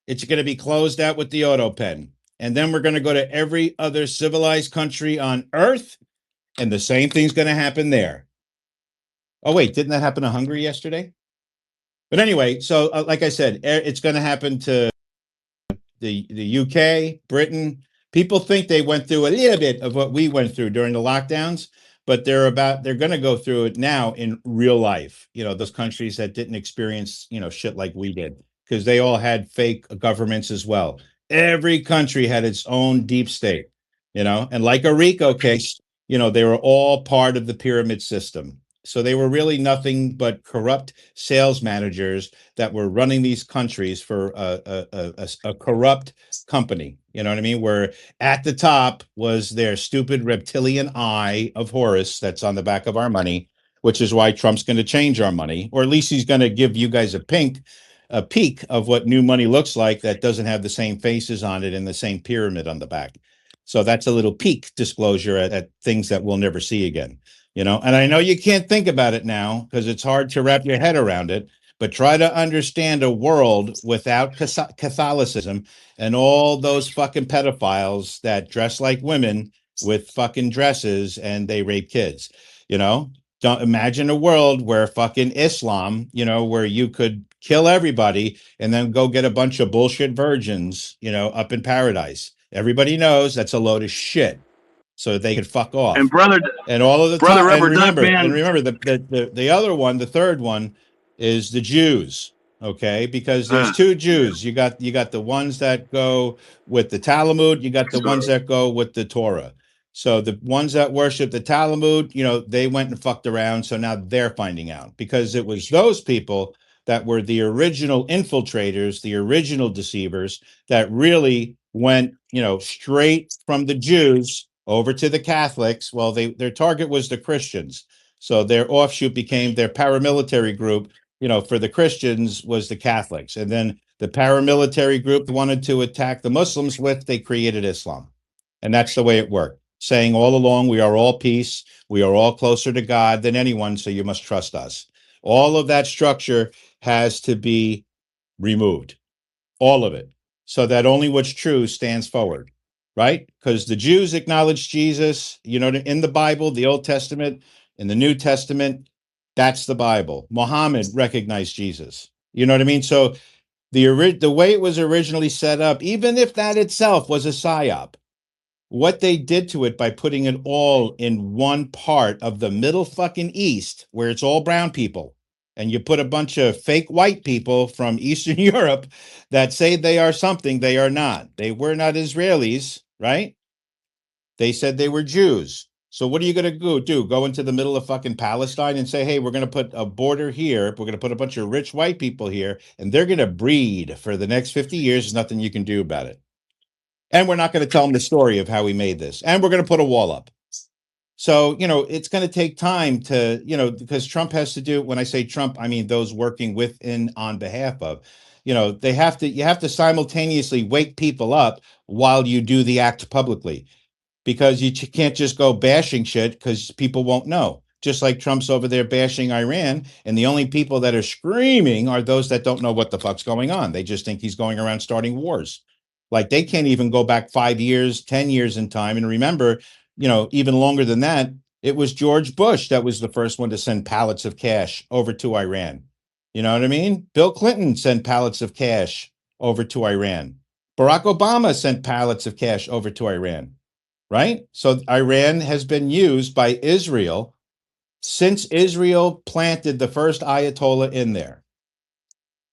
it's going to be closed out with the auto pen. And then we're going to go to every other civilized country on earth, and the same thing's going to happen there. Oh, wait, didn't that happen to Hungary yesterday? But anyway, so like I said, it's going to happen to the UK, Britain. People think they went through a little bit of what we went through during the lockdowns, but they're going to go through it now in real life. Those countries that didn't experience, shit like we did, because they all had fake governments as well. Every country had its own deep state, and like a RICO case, they were all part of the pyramid system. So they were really nothing but corrupt sales managers that were running these countries for a corrupt company. You know what I mean? Where at the top was their stupid reptilian eye of Horus that's on the back of our money, which is why Trump's going to change our money, or at least he's going to give you guys a peek of what new money looks like that doesn't have the same faces on it and the same pyramid on the back. So that's a little peek disclosure at things that we'll never see again. And I know you can't think about it now because it's hard to wrap your head around it, but try to understand a world without Catholicism and all those fucking pedophiles that dress like women with fucking dresses and they rape kids. Don't imagine a world where fucking Islam, where you could kill everybody and then go get a bunch of bullshit virgins, up in paradise. Everybody knows that's a load of shit. So they could fuck off. And brother, and all of the brother time. Rubber Duck, And remember the other one, the third one, is the Jews. Okay, because there's two Jews. You got the ones that go with the Talmud. You got the ones that go with the Torah. So the ones that worship the Talmud, they went and fucked around. So now they're finding out because it was those people that were the original infiltrators, the original deceivers that really went, straight from the Jews over to the Catholics. Well, their target was the Christians. So their offshoot became their paramilitary group, for the Christians was the Catholics. And then the paramilitary group wanted to attack the Muslims they created Islam. And that's the way it worked. Saying all along, we are all peace. We are all closer to God than anyone. So you must trust us. All of that structure has to be removed. All of it. So that only what's true stands forward. right? Because the Jews acknowledge Jesus, in the Bible, the Old Testament, in the New Testament, that's the Bible. Muhammad recognized Jesus. You know what I mean? So the way it was originally set up, even if that itself was a psyop, what they did to it by putting it all in one part of the middle fucking East, where it's all brown people, and you put a bunch of fake white people from Eastern Europe that say they are something they are not. They were not Israelis, right? They said they were Jews. So what are you going to do? Go into the middle of fucking Palestine and say, hey, we're going to put a border here. We're going to put a bunch of rich white people here, and they're going to breed for the next 50 years. There's nothing you can do about it. And we're not going to tell them the story of how we made this. And we're going to put a wall up. So, it's going to take time to, because Trump has to do, when I say Trump, I mean those working with and on behalf of, you have to simultaneously wake people up while you do the act publicly, because you can't just go bashing shit because people won't know. Just like Trump's over there bashing Iran, and the only people that are screaming are those that don't know what the fuck's going on. They just think he's going around starting wars. Like they can't even go back 5 years, 10 years in time. And remember, even longer than that, it was George Bush that was the first one to send pallets of cash over to Iran. You know what I mean? Bill Clinton sent pallets of cash over to Iran. Barack Obama sent pallets of cash over to Iran. Right? So Iran has been used by Israel since Israel planted the first Ayatollah in there.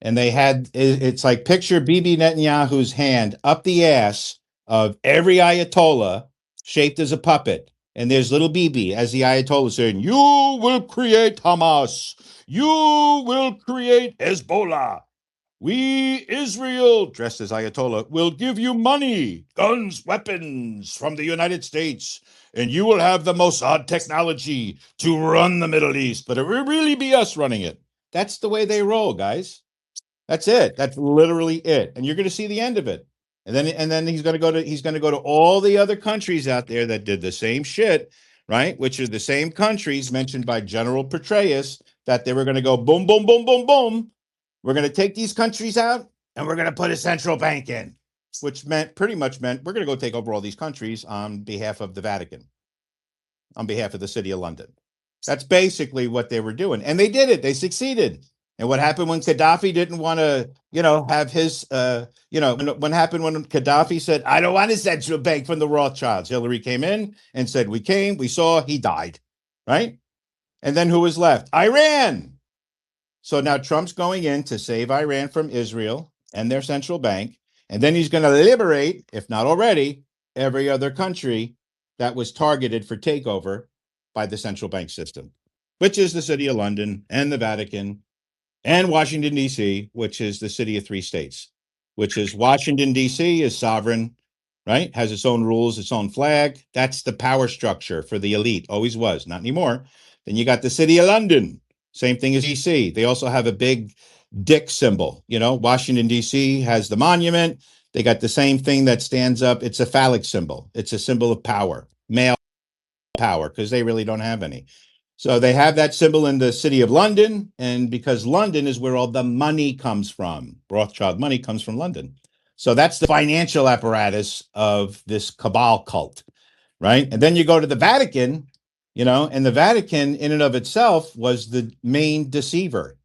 And it's like picture Bibi Netanyahu's hand up the ass of every Ayatollah shaped as a puppet. And there's little Bibi as the Ayatollah saying, you will create Hamas. You will create Hezbollah. We, Israel, dressed as Ayatollah, will give you money, guns, weapons from the United States, and you will have the Mossad technology to run the Middle East, but it will really be us running it. That's the way they roll, guys. That's it. That's literally it. And you're going to see the end of it. And then he's going to go to all the other countries out there that did the same shit, right? Which are the same countries mentioned by General Petraeus, that they were going to go boom, boom, boom, boom, boom. We're going to take these countries out and we're going to put a central bank in, which pretty much meant we're going to go take over all these countries on behalf of the Vatican, on behalf of the city of London. That's basically what they were doing. And they did it. They succeeded. And what happened when Gaddafi didn't want to, have his, what happened when Gaddafi said, I don't want a central bank from the Rothschilds. Hillary came in and said, we saw, he died, right? And then who was left? Iran. So now Trump's going in to save Iran from Israel and their central bank. And then he's going to liberate, if not already, every other country that was targeted for takeover by the central bank system, which is the city of London and the Vatican and Washington, D.C., which is the city of three states, which is Washington, D.C. is sovereign, right? Has its own rules, its own flag. That's the power structure for the elite. Always was, not anymore. Then you got the city of London. Same thing as D.C. They also have a big dick symbol. Washington, D.C. has the monument. They got the same thing that stands up. It's a phallic symbol. It's a symbol of power, male power, because they really don't have any. So they have that symbol in the city of London. And because London is where all the money comes from, Rothschild money comes from London. So that's the financial apparatus of this cabal cult, right? And then you go to the Vatican, and the Vatican in and of itself was the main deceiver.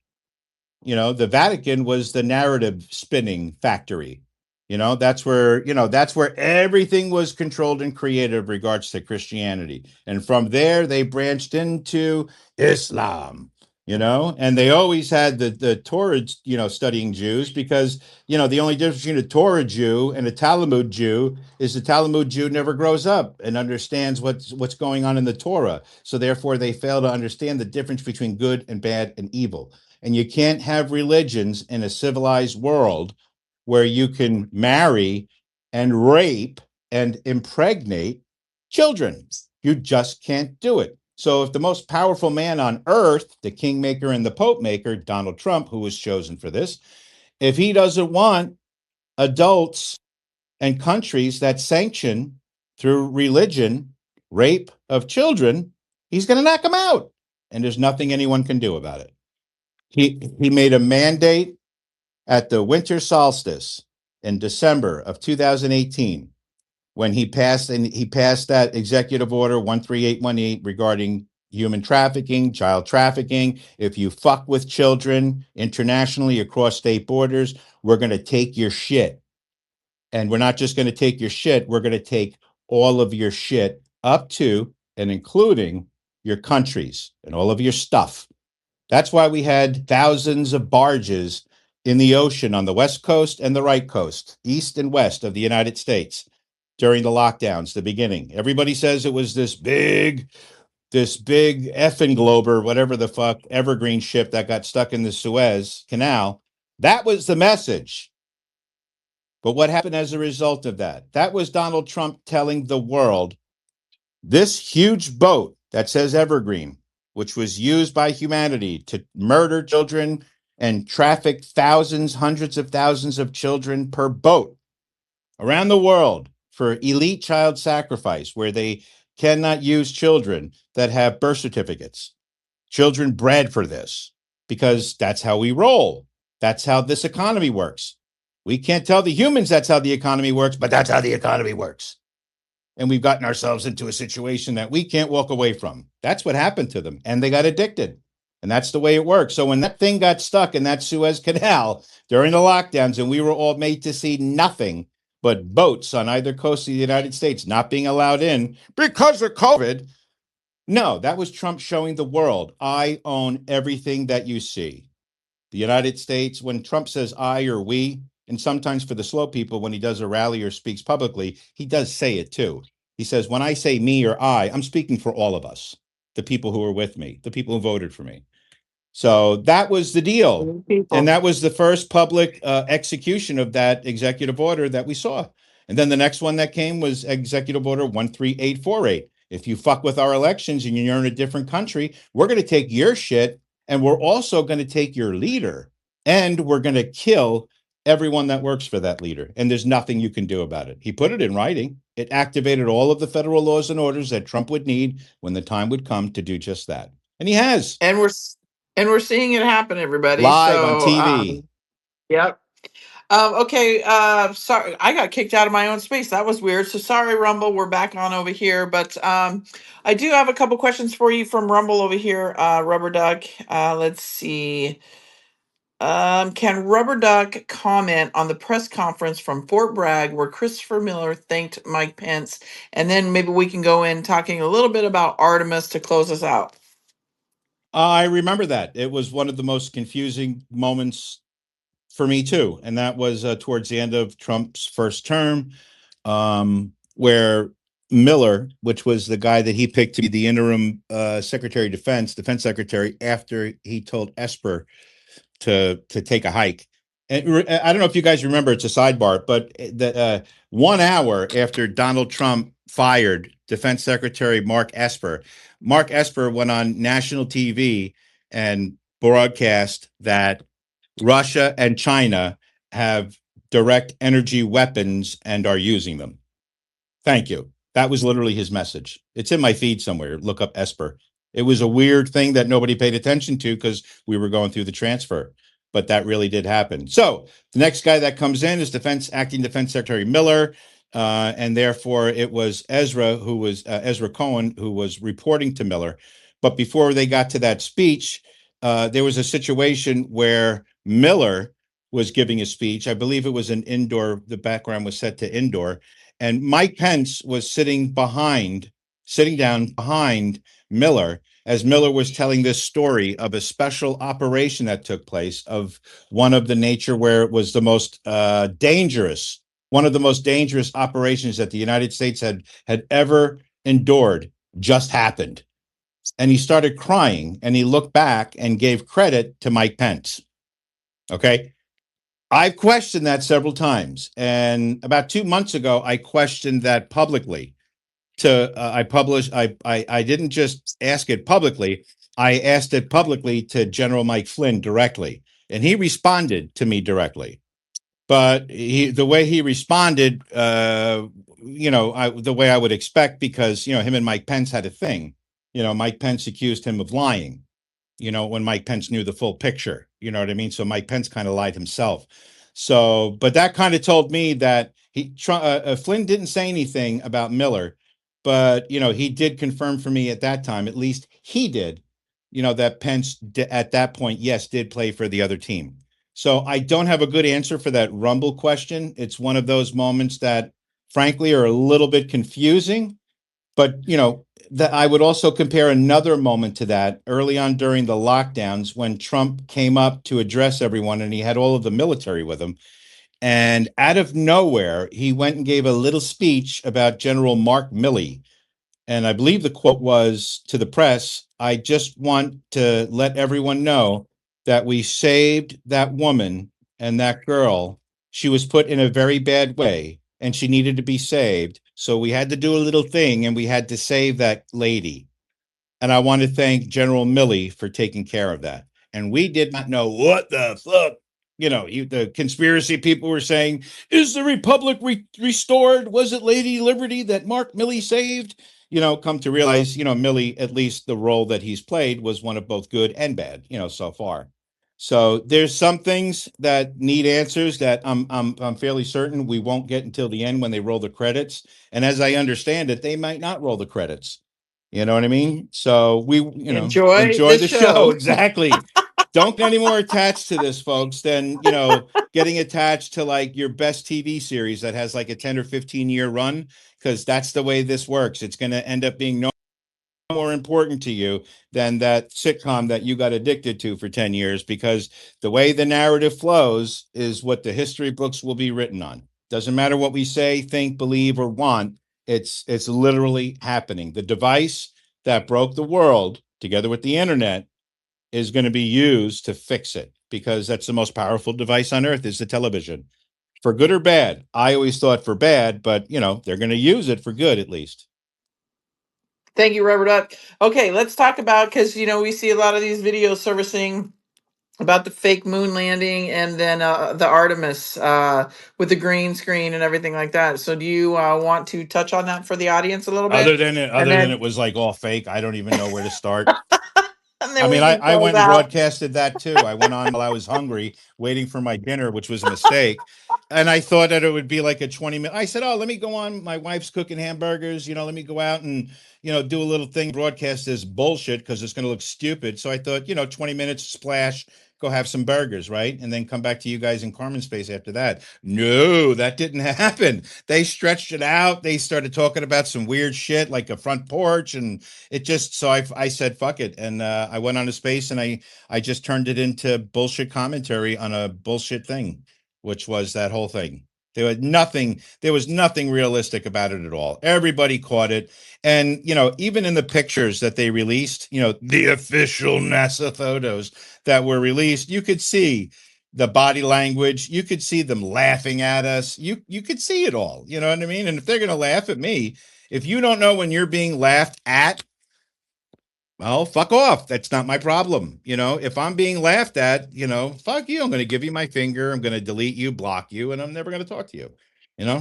The Vatican was the narrative spinning factory. That's where everything was controlled and created in regards to Christianity. And from there, they branched into Islam, and they always had the Torah, studying Jews, because, the only difference between a Torah Jew and a Talmud Jew is the Talmud Jew never grows up and understands what's going on in the Torah. So therefore, they fail to understand the difference between good and bad and evil. And you can't have religions in a civilized world where you can marry and rape and impregnate children. You just can't do it. So if the most powerful man on earth, the kingmaker and the pope maker, Donald Trump, who was chosen for this, if he doesn't want adults and countries that sanction through religion rape of children, he's going to knock them out. And there's nothing anyone can do about it. He made a mandate at the winter solstice in December of 2018, when he passed that executive order 13818 regarding human trafficking, child trafficking. If you fuck with children internationally across state borders, we're going to take your shit. And we're not just going to take your shit, we're going to take all of your shit up to and including your countries and all of your stuff. That's why we had thousands of barges in the ocean on the West Coast and the right coast, east and west of the United States during the lockdowns, the beginning. Everybody says it was this big effing glober, whatever the fuck, evergreen ship that got stuck in the Suez Canal. That was the message. But what happened as a result of that? That was Donald Trump telling the world this huge boat that says Evergreen, which was used by humanity to murder children and traffic thousands, hundreds of thousands of children per boat around the world for elite child sacrifice, where they cannot use children that have birth certificates, children bred for this, because that's how we roll. That's how this economy works. We can't tell the humans that's how the economy works, but that's how the economy works. And we've gotten ourselves into a situation that we can't walk away from. That's what happened to them. And they got addicted. And that's the way it works. So when that thing got stuck in that Suez Canal during the lockdowns, and we were all made to see nothing but boats on either coast of the United States not being allowed in because of COVID. No, that was Trump showing the world, I own everything that you see. The United States, when Trump says I or we, and sometimes for the slow people, when he does a rally or speaks publicly, he does say it too. He says, when I say me or I'm speaking for all of us, the people who are with me, the people who voted for me. So that was the deal. And that was the first public execution of that executive order that we saw. And then the next one that came was Executive Order 13848. If you fuck with our elections and you're in a different country, we're going to take your shit, and we're also going to take your leader, and we're going to kill everyone that works for that leader. And there's nothing you can do about it. He put it in writing. It activated all of the federal laws and orders that Trump would need when the time would come to do just that. And he has. And we're seeing it happen, everybody. Live on So, TV. yep. Okay. Sorry, I got kicked out of my own space. That was weird. So sorry, Rumble. We're back on over here, but I do have a couple questions for you from Rumble over here. Rubberduck. Let's see. Can Rubberduck comment on the press conference from Fort Bragg where Christopher Miller thanked Mike Pence, and then maybe we can go in talking a little bit about Artemis to close us out. I remember that. It was one of the most confusing moments for me too, and that was towards the end of Trump's first term, where Miller, which was the guy that he picked to be the interim Secretary of Defense Secretary, after he told Esper to take a hike. And I don't know if you guys remember, it's a sidebar, but the 1 hour after Donald Trump fired Defense Secretary Mark Esper went on national TV and broadcast that Russia and China have direct energy weapons and are using them. Thank you. That was literally his message. It's in my feed somewhere. Look up Esper. It was a weird thing that nobody paid attention to because we were going through the transfer, but that really did happen. So the next guy that comes in is Acting Defense Secretary Miller, and therefore it was Ezra Cohen who was reporting to Miller. But before they got to that speech, there was a situation where Miller was giving a speech. I believe it was an indoor. The background was set to indoor, and Mike Pence was sitting down behind Miller as Miller was telling this story of a special operation that took place, of one of the nature where it was the most dangerous, one of the most dangerous operations that the United States had ever endured just happened. And he started crying, and he looked back and gave credit to Mike Pence. Okay. I've questioned that several times. And about 2 months ago, I questioned that publicly. I didn't just ask it publicly. I asked it publicly to General Mike Flynn directly, and he responded to me directly. But the way he responded, the way I would expect, because, him and Mike Pence had a thing. Mike Pence accused him of lying, when Mike Pence knew the full picture, you know what I mean? So Mike Pence kind of lied himself. So, but that kind of told me that Flynn didn't say anything about Miller, but he did confirm for me at that time, at least he did, that Pence at that point, yes, did play for the other team. So I don't have a good answer for that Rumble question. It's one of those moments that, frankly, are a little bit confusing. But that I would also compare another moment to that early on during the lockdowns when Trump came up to address everyone, and he had all of the military with him. And out of nowhere, he went and gave a little speech about General Mark Milley. And I believe the quote was to the press, "I just want to let everyone know that we saved that woman and that girl. She was put in a very bad way and she needed to be saved. So we had to do a little thing and we had to save that lady. And I want to thank General Milley for taking care of that." And we did not know what the fuck. The conspiracy people were saying, is the Republic restored? Was it Lady Liberty that Mark Milley saved? Come to realize, Milley, at least the role that he's played was one of both good and bad, so far. So there's some things that need answers that I'm fairly certain we won't get until the end when they roll the credits. And as I understand it, they might not roll the credits. You know what I mean? So we, Enjoy enjoy the the show. show. Exactly. Don't get any more attached to this, folks, than, getting attached to like your best TV series that has like a 10 or 15-year run, because that's the way this works. It's going to end up being no more important to you than that sitcom that you got addicted to for 10 years, because the way the narrative flows is what the history books will be written on. Doesn't matter what we say, think, believe, or want. It's literally happening. The device that broke the world, together with the internet, is going to be used to fix it, because that's the most powerful device on earth, is the television. For good or bad. I always thought for bad, but they're going to use it for good at least. Thank you, Rubberduck. Okay, let's talk about, because we see a lot of these videos surfacing about the fake moon landing and then the Artemis with the green screen and everything like that. So do you want to touch on that for the audience a little bit? Other than it was like all fake, I don't even know where to start. And then I mean, we can I close went and out. broadcasted that too. I went on while I was hungry, waiting for my dinner, which was a mistake. And I thought that it would be like a 20-minute. I said, "Oh, let me go on. My wife's cooking hamburgers. Let me go out and, do a little thing, broadcast this bullshit because it's going to look stupid." So I thought, 20 minutes, splash, go have some burgers, right? And then come back to you guys in Carmen Space after that. No, that didn't happen. They stretched it out. They started talking about some weird shit like a front porch, and it just, so I said, fuck it. And I went on a space and I just turned it into bullshit commentary on a bullshit thing, which was that whole thing. There was nothing realistic about it at all. Everybody caught it. And, even in the pictures that they released, the official NASA photos that were released, you could see the body language. You could see them laughing at us. You could see it all. You know what I mean? And if they're going to laugh at me, if you don't know when you're being laughed at, well, fuck off. That's not my problem. If I'm being laughed at, fuck you. I'm going to give you my finger. I'm going to delete you, block you, and I'm never going to talk to you,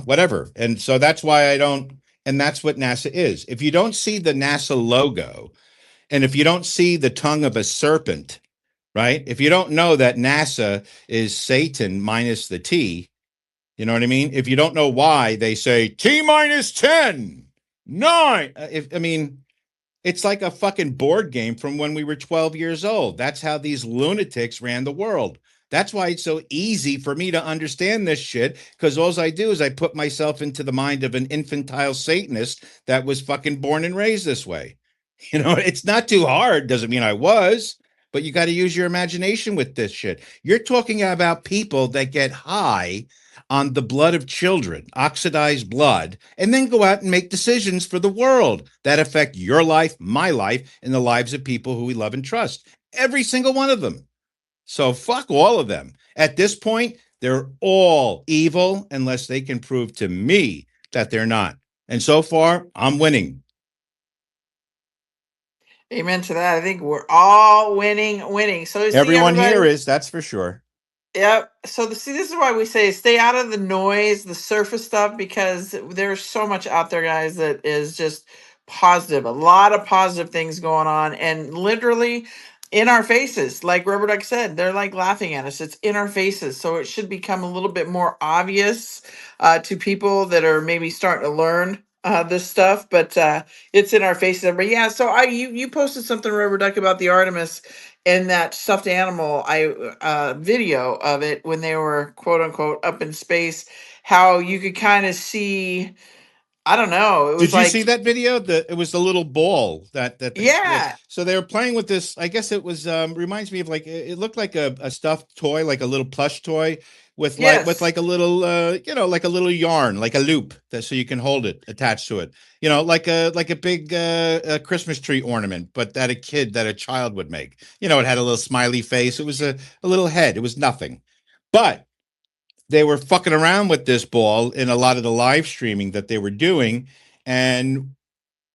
whatever. And so that's why I don't. And that's what NASA is. If you don't see the NASA logo, and if you don't see the tongue of a serpent, right? If you don't know that NASA is Satan minus the T, you know what I mean? If you don't know why they say T minus 10, 9, it's like a fucking board game from when we were 12 years old. That's how these lunatics ran the world. That's why it's so easy for me to understand this shit, because all I do is I put myself into the mind of an infantile Satanist that was fucking born and raised this way. It's not too hard. Doesn't mean I was, but you got to use your imagination with this shit. You're talking about people that get high on the blood of children, oxidized blood, and then go out and make decisions for the world that affect your life, my life, and the lives of people who we love and trust. Every single one of them. So fuck all of them. At this point, they're all evil unless they can prove to me that they're not. And so far, I'm winning. Amen to that. I think we're all winning. So you see, Everyone everybody, here is, that's for sure. Yep. So this is why we say stay out of the noise, the surface stuff, because there's so much out there, guys, that is just positive. A lot of positive things going on, and literally, in our faces. Like Rubberduck said, they're like laughing at us. It's in our faces. So it should become a little bit more obvious to people that are maybe starting to learn this stuff, but it's in our faces. But yeah, so you posted something, Rubberduck, about the Artemis and that stuffed animal video of it when they were quote unquote up in space, how you could kind of see, I don't know, it was Did you see like, that video? It was the little ball yeah, so they were playing with this. I guess it was reminds me of like it looked like a stuffed toy, like a little plush toy with yes. like a little like a little yarn, like a loop that so you can hold it attached to it. Like a big a Christmas tree ornament, but that a child would make. It had a little smiley face. It was a little head. It was nothing. But they were fucking around with this ball in a lot of the live streaming that they were doing. And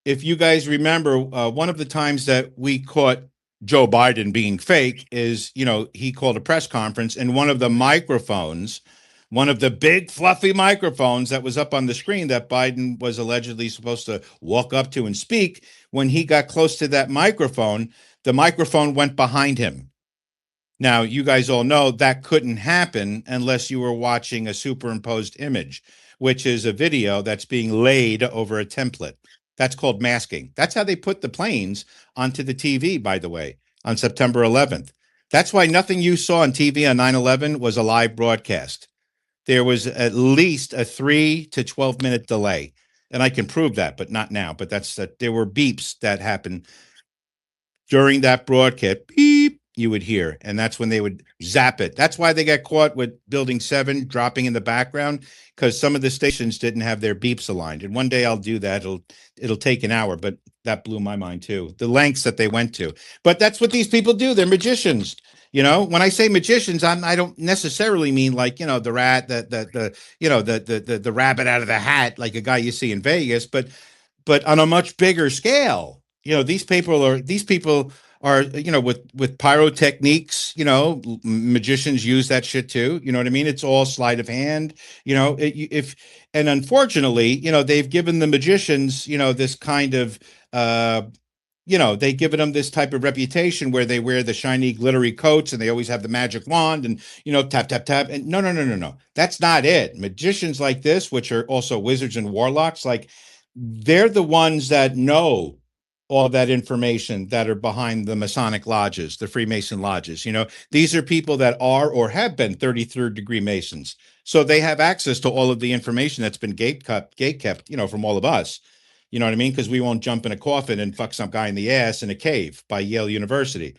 if you guys remember, one of the times that we caught Joe Biden being fake is, he called a press conference and one of the microphones, one of the big fluffy microphones that was up on the screen that Biden was allegedly supposed to walk up to and speak, when he got close to that microphone, the microphone went behind him. Now, you guys all know that couldn't happen unless you were watching a superimposed image, which is a video that's being laid over a template. That's called masking. That's how they put the planes onto the TV, by the way, on September 11th. That's why nothing you saw on TV on 9/11 was a live broadcast. There was at least a 3 to 12-minute delay. And I can prove that, but not now. But there were beeps that happened during that broadcast. Beep, you would hear, and that's when they would zap it. That's why they got caught with Building 7 dropping in the background, because some of the stations didn't have their beeps aligned. And one day I'll do that. It'll take an hour, but that blew my mind too, the lengths that they went to. But that's what these people do. They're magicians. When I say magicians, I don't necessarily mean like, the rat, the rabbit out of the hat, like a guy you see in Vegas, but on a much bigger scale. These people are with pyrotechniques. Magicians use that shit too. You know what I mean? It's all sleight of hand. And unfortunately, they've given the magicians this kind of they've given them this type of reputation where they wear the shiny glittery coats and they always have the magic wand and tap tap tap. And no, that's not it. Magicians like this, which are also wizards and warlocks, like, they're the ones that know all that information that are behind the Masonic lodges, the Freemason lodges. These are people that are or have been 33rd degree Masons. So they have access to all of the information that's been gate kept, from all of us. You know what I mean? Because we won't jump in a coffin and fuck some guy in the ass in a cave by Yale University.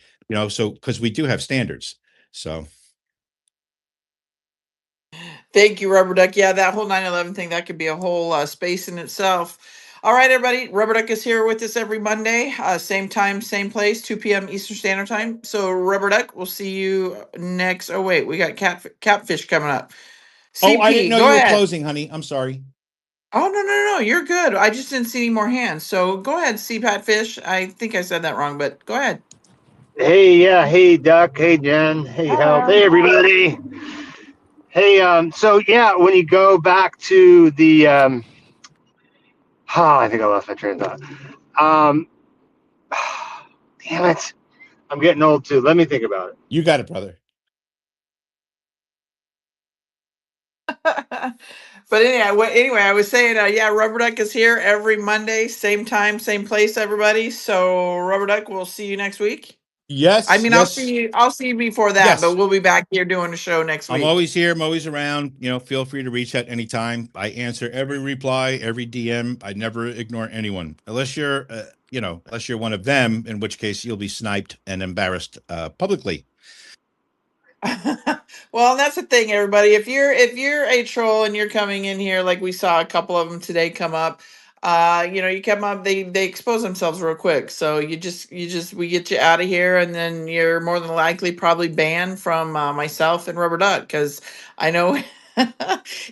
So because we do have standards. So Thank you, Rubberduck. Yeah, that whole 9/11 thing, that could be a whole space in itself. All right, everybody. Rubberduck is here with us every Monday, same time, same place, 2 p.m. Eastern Standard Time. So, Rubberduck, we'll see you next. Oh, wait, we got catfish coming up. I didn't CP, know go you were ahead. closing, honey. I'm sorry. Oh, no, you're good. I just didn't see any more hands. So, go ahead, CPAT Fish. I think I said that wrong, but go ahead. Hey, yeah, hey, Duck, hey, Jen, hey, Health, hey, everybody. Hey, so yeah, when you go back to the, I think I lost my train of thought. Damn it, I'm getting old too. Let me think about it. You got it, brother. But anyway, I was saying, yeah, Rubberduck is here every Monday, same time, same place, everybody. So, Rubberduck, we'll see you next week. I Yes, mean, yes, I'll see you before that, but yes. we'll be back here doing the show next I'm week. always here. I'm always around. Feel free to reach out anytime. I answer every reply, every DM. I never ignore anyone, unless you're, unless you're one of them, in which case you'll be sniped and embarrassed publicly. Well, that's the thing, everybody. If you're a troll and you're coming in here, like we saw a couple of them today come up, you come up, they expose themselves real quick. So we get you out of here, and then you're more than likely probably banned from myself and Rubber Duck, because I know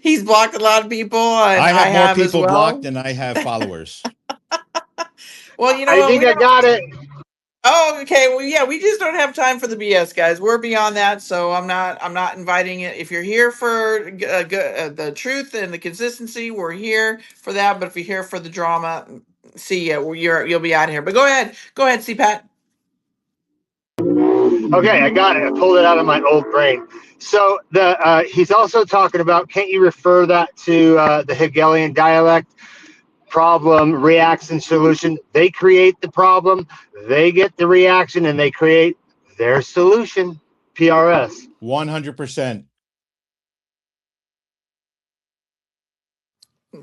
he's blocked a lot of people, and I I have more have as people blocked well. than I have followers. Well, you know I what? think We I don't. got it. Oh, okay. Well, yeah, we just don't have time for the BS, guys. We're beyond that, so I'm not inviting it. If you're here for the truth and the consistency, we're here for that. But if you're here for the drama, see ya. You'll be out of here. But go ahead, CPAT. Okay, I got it. I pulled it out of my old brain. So he's also talking about. Can't you refer that to the Hegelian dialect? Problem, reaction, solution. They create the problem, they get the reaction, and they create their solution. PRS. 100%.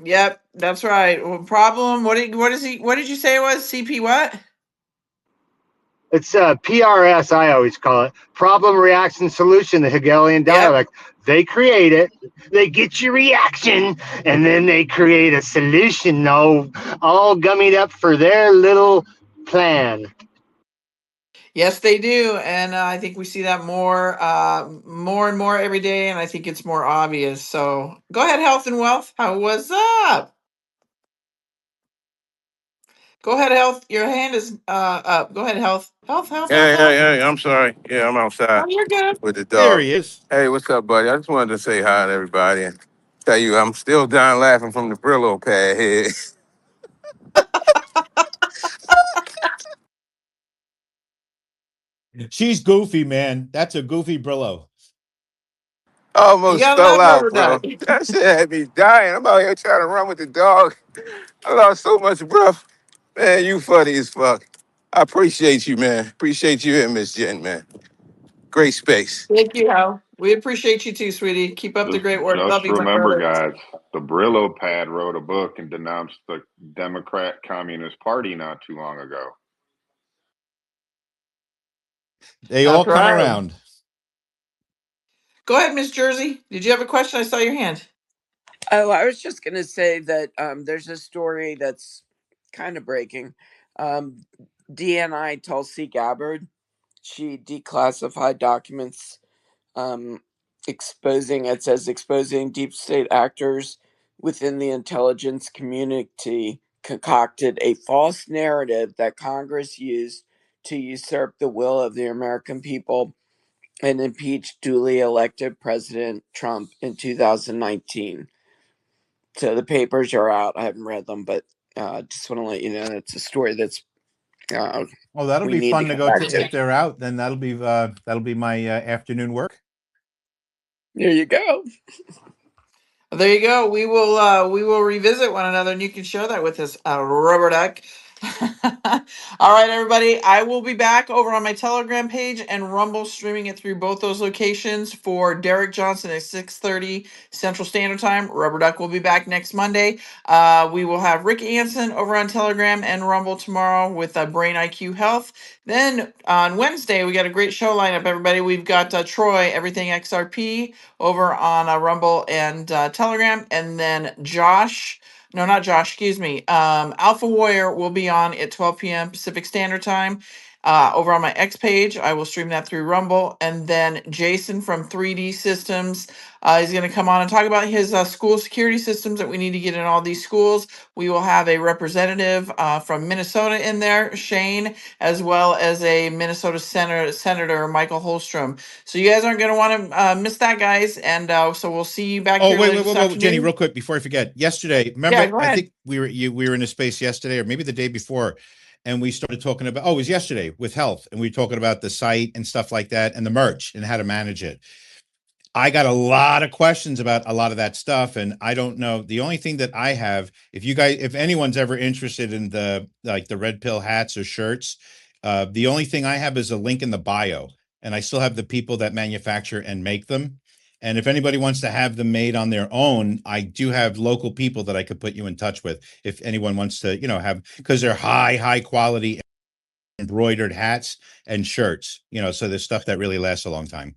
Yep, that's right. Well, problem. What did you say it was? CP what? It's PRS, I always call it. Problem, reaction, solution, the Hegelian Yep. dialect. They create it, they get your reaction, and then they create a solution all gummied up for their little plan. Yes, they do, and I think we see that more and more every day, and I think it's more obvious. So go ahead, health and wealth. What's up? Go ahead, health. Your hand is up. Go ahead, health. Health. Hey, I'm sorry. Yeah, I'm outside Oh, you're good. with the There dog. he is. Hey, what's up, buddy? I just wanted to say hi to everybody and tell you I'm still dying laughing from the Brillo pad head. She's goofy, man. That's a goofy Brillo. I You almost gotta fell love out, rubber bro. duck. That shit had me dying. I'm out here trying to run with the dog. I lost so much breath. Man, you funny as fuck. I appreciate you, man. Appreciate you and Miss Jen, man. Great space. Thank you, Hal. We appreciate you too, sweetie. Keep up the great work. Love Just you, my remember, brother. guys, the Brillo pad wrote a book and denounced the Democrat Communist Party not too long ago. They all That's come right. around. Go ahead, Miss Jersey. Did you have a question? I saw your hand. Oh, I was just going to say that there's a story that's kind of breaking. DNI Tulsi Gabbard, she declassified documents exposing deep state actors within the intelligence community concocted a false narrative that Congress used to usurp the will of the American people and impeach duly elected President Trump in 2019. So the papers are out. I haven't read them, but just want to let you know it's a story that's Oh, that'll we be need to fun to come go back to. to. If they're out, then that'll be my afternoon work. There you go. There you go. We will revisit one another, and you can share that with us, Rubber Duck. All right, everybody. I will be back over on my Telegram page and Rumble, streaming it through both those locations for Derek Johnson at 6:30 Central Standard Time. Rubber Duck will be back next Monday. We will have Rick Anson over on Telegram and Rumble tomorrow with Brain IQ Health. Then on Wednesday, we got a great show lineup, everybody. We've got Troy, Everything XRP, over on Rumble and Telegram. And then Josh, no, not Josh, excuse me. Alpha Warrior will be on at 12 p.m. Pacific Standard Time. Over on my X page, I will stream that through Rumble. And then Jason from 3D Systems is going to come on and talk about his school security systems that we need to get in all these schools. We will have a representative from Minnesota in there, Shane, as well as a Minnesota Senator Michael Holstrom. So you guys aren't going to want to miss that, guys. And so we'll see you back Oh, here wait, later wait, this wait, wait, Jenny, afternoon. real quick before I forget. Yesterday, Yeah, remember, go I ahead. think we were in a space yesterday, or maybe the day before, and we started talking about. Oh, it was yesterday with health, and we were talking about the site and stuff like that, and the merch and how to manage it. I got a lot of questions about a lot of that stuff, and I don't know. The only thing that I have, if anyone's ever interested in the red pill hats or shirts, the only thing I have is a link in the bio, and I still have the people that manufacture and make them. And if anybody wants to have them made on their own, I do have local people that I could put you in touch with. If anyone wants to, have, because they're high quality embroidered hats and shirts, so there's stuff that really lasts a long time.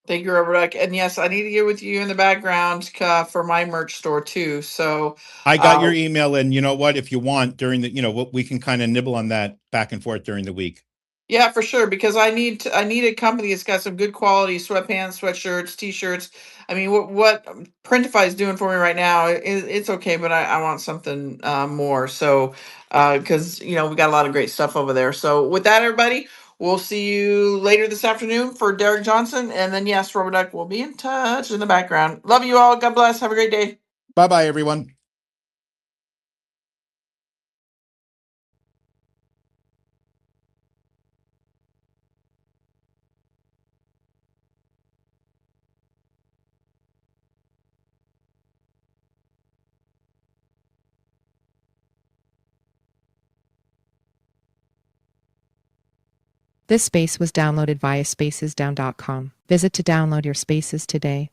Thank you, Rubberduck. And yes, I need to get with you in the background for my merch store too. So I got your email, and you know what? If you want, during the, we can kind of nibble on that back and forth during the week. yeah, for sure, because I need a company that's got some good quality sweatpants, sweatshirts, t-shirts. I mean, what Printify is doing for me right now, it's okay, but I want something more. So, because we got a lot of great stuff over there. So, with that, everybody, we'll see you later this afternoon for Derek Johnson, and then yes, Rubber Duck will be in touch in the background. Love you all. God bless. Have a great day. Bye, everyone. This space was downloaded via spacesdown.com. Visit to download your spaces today.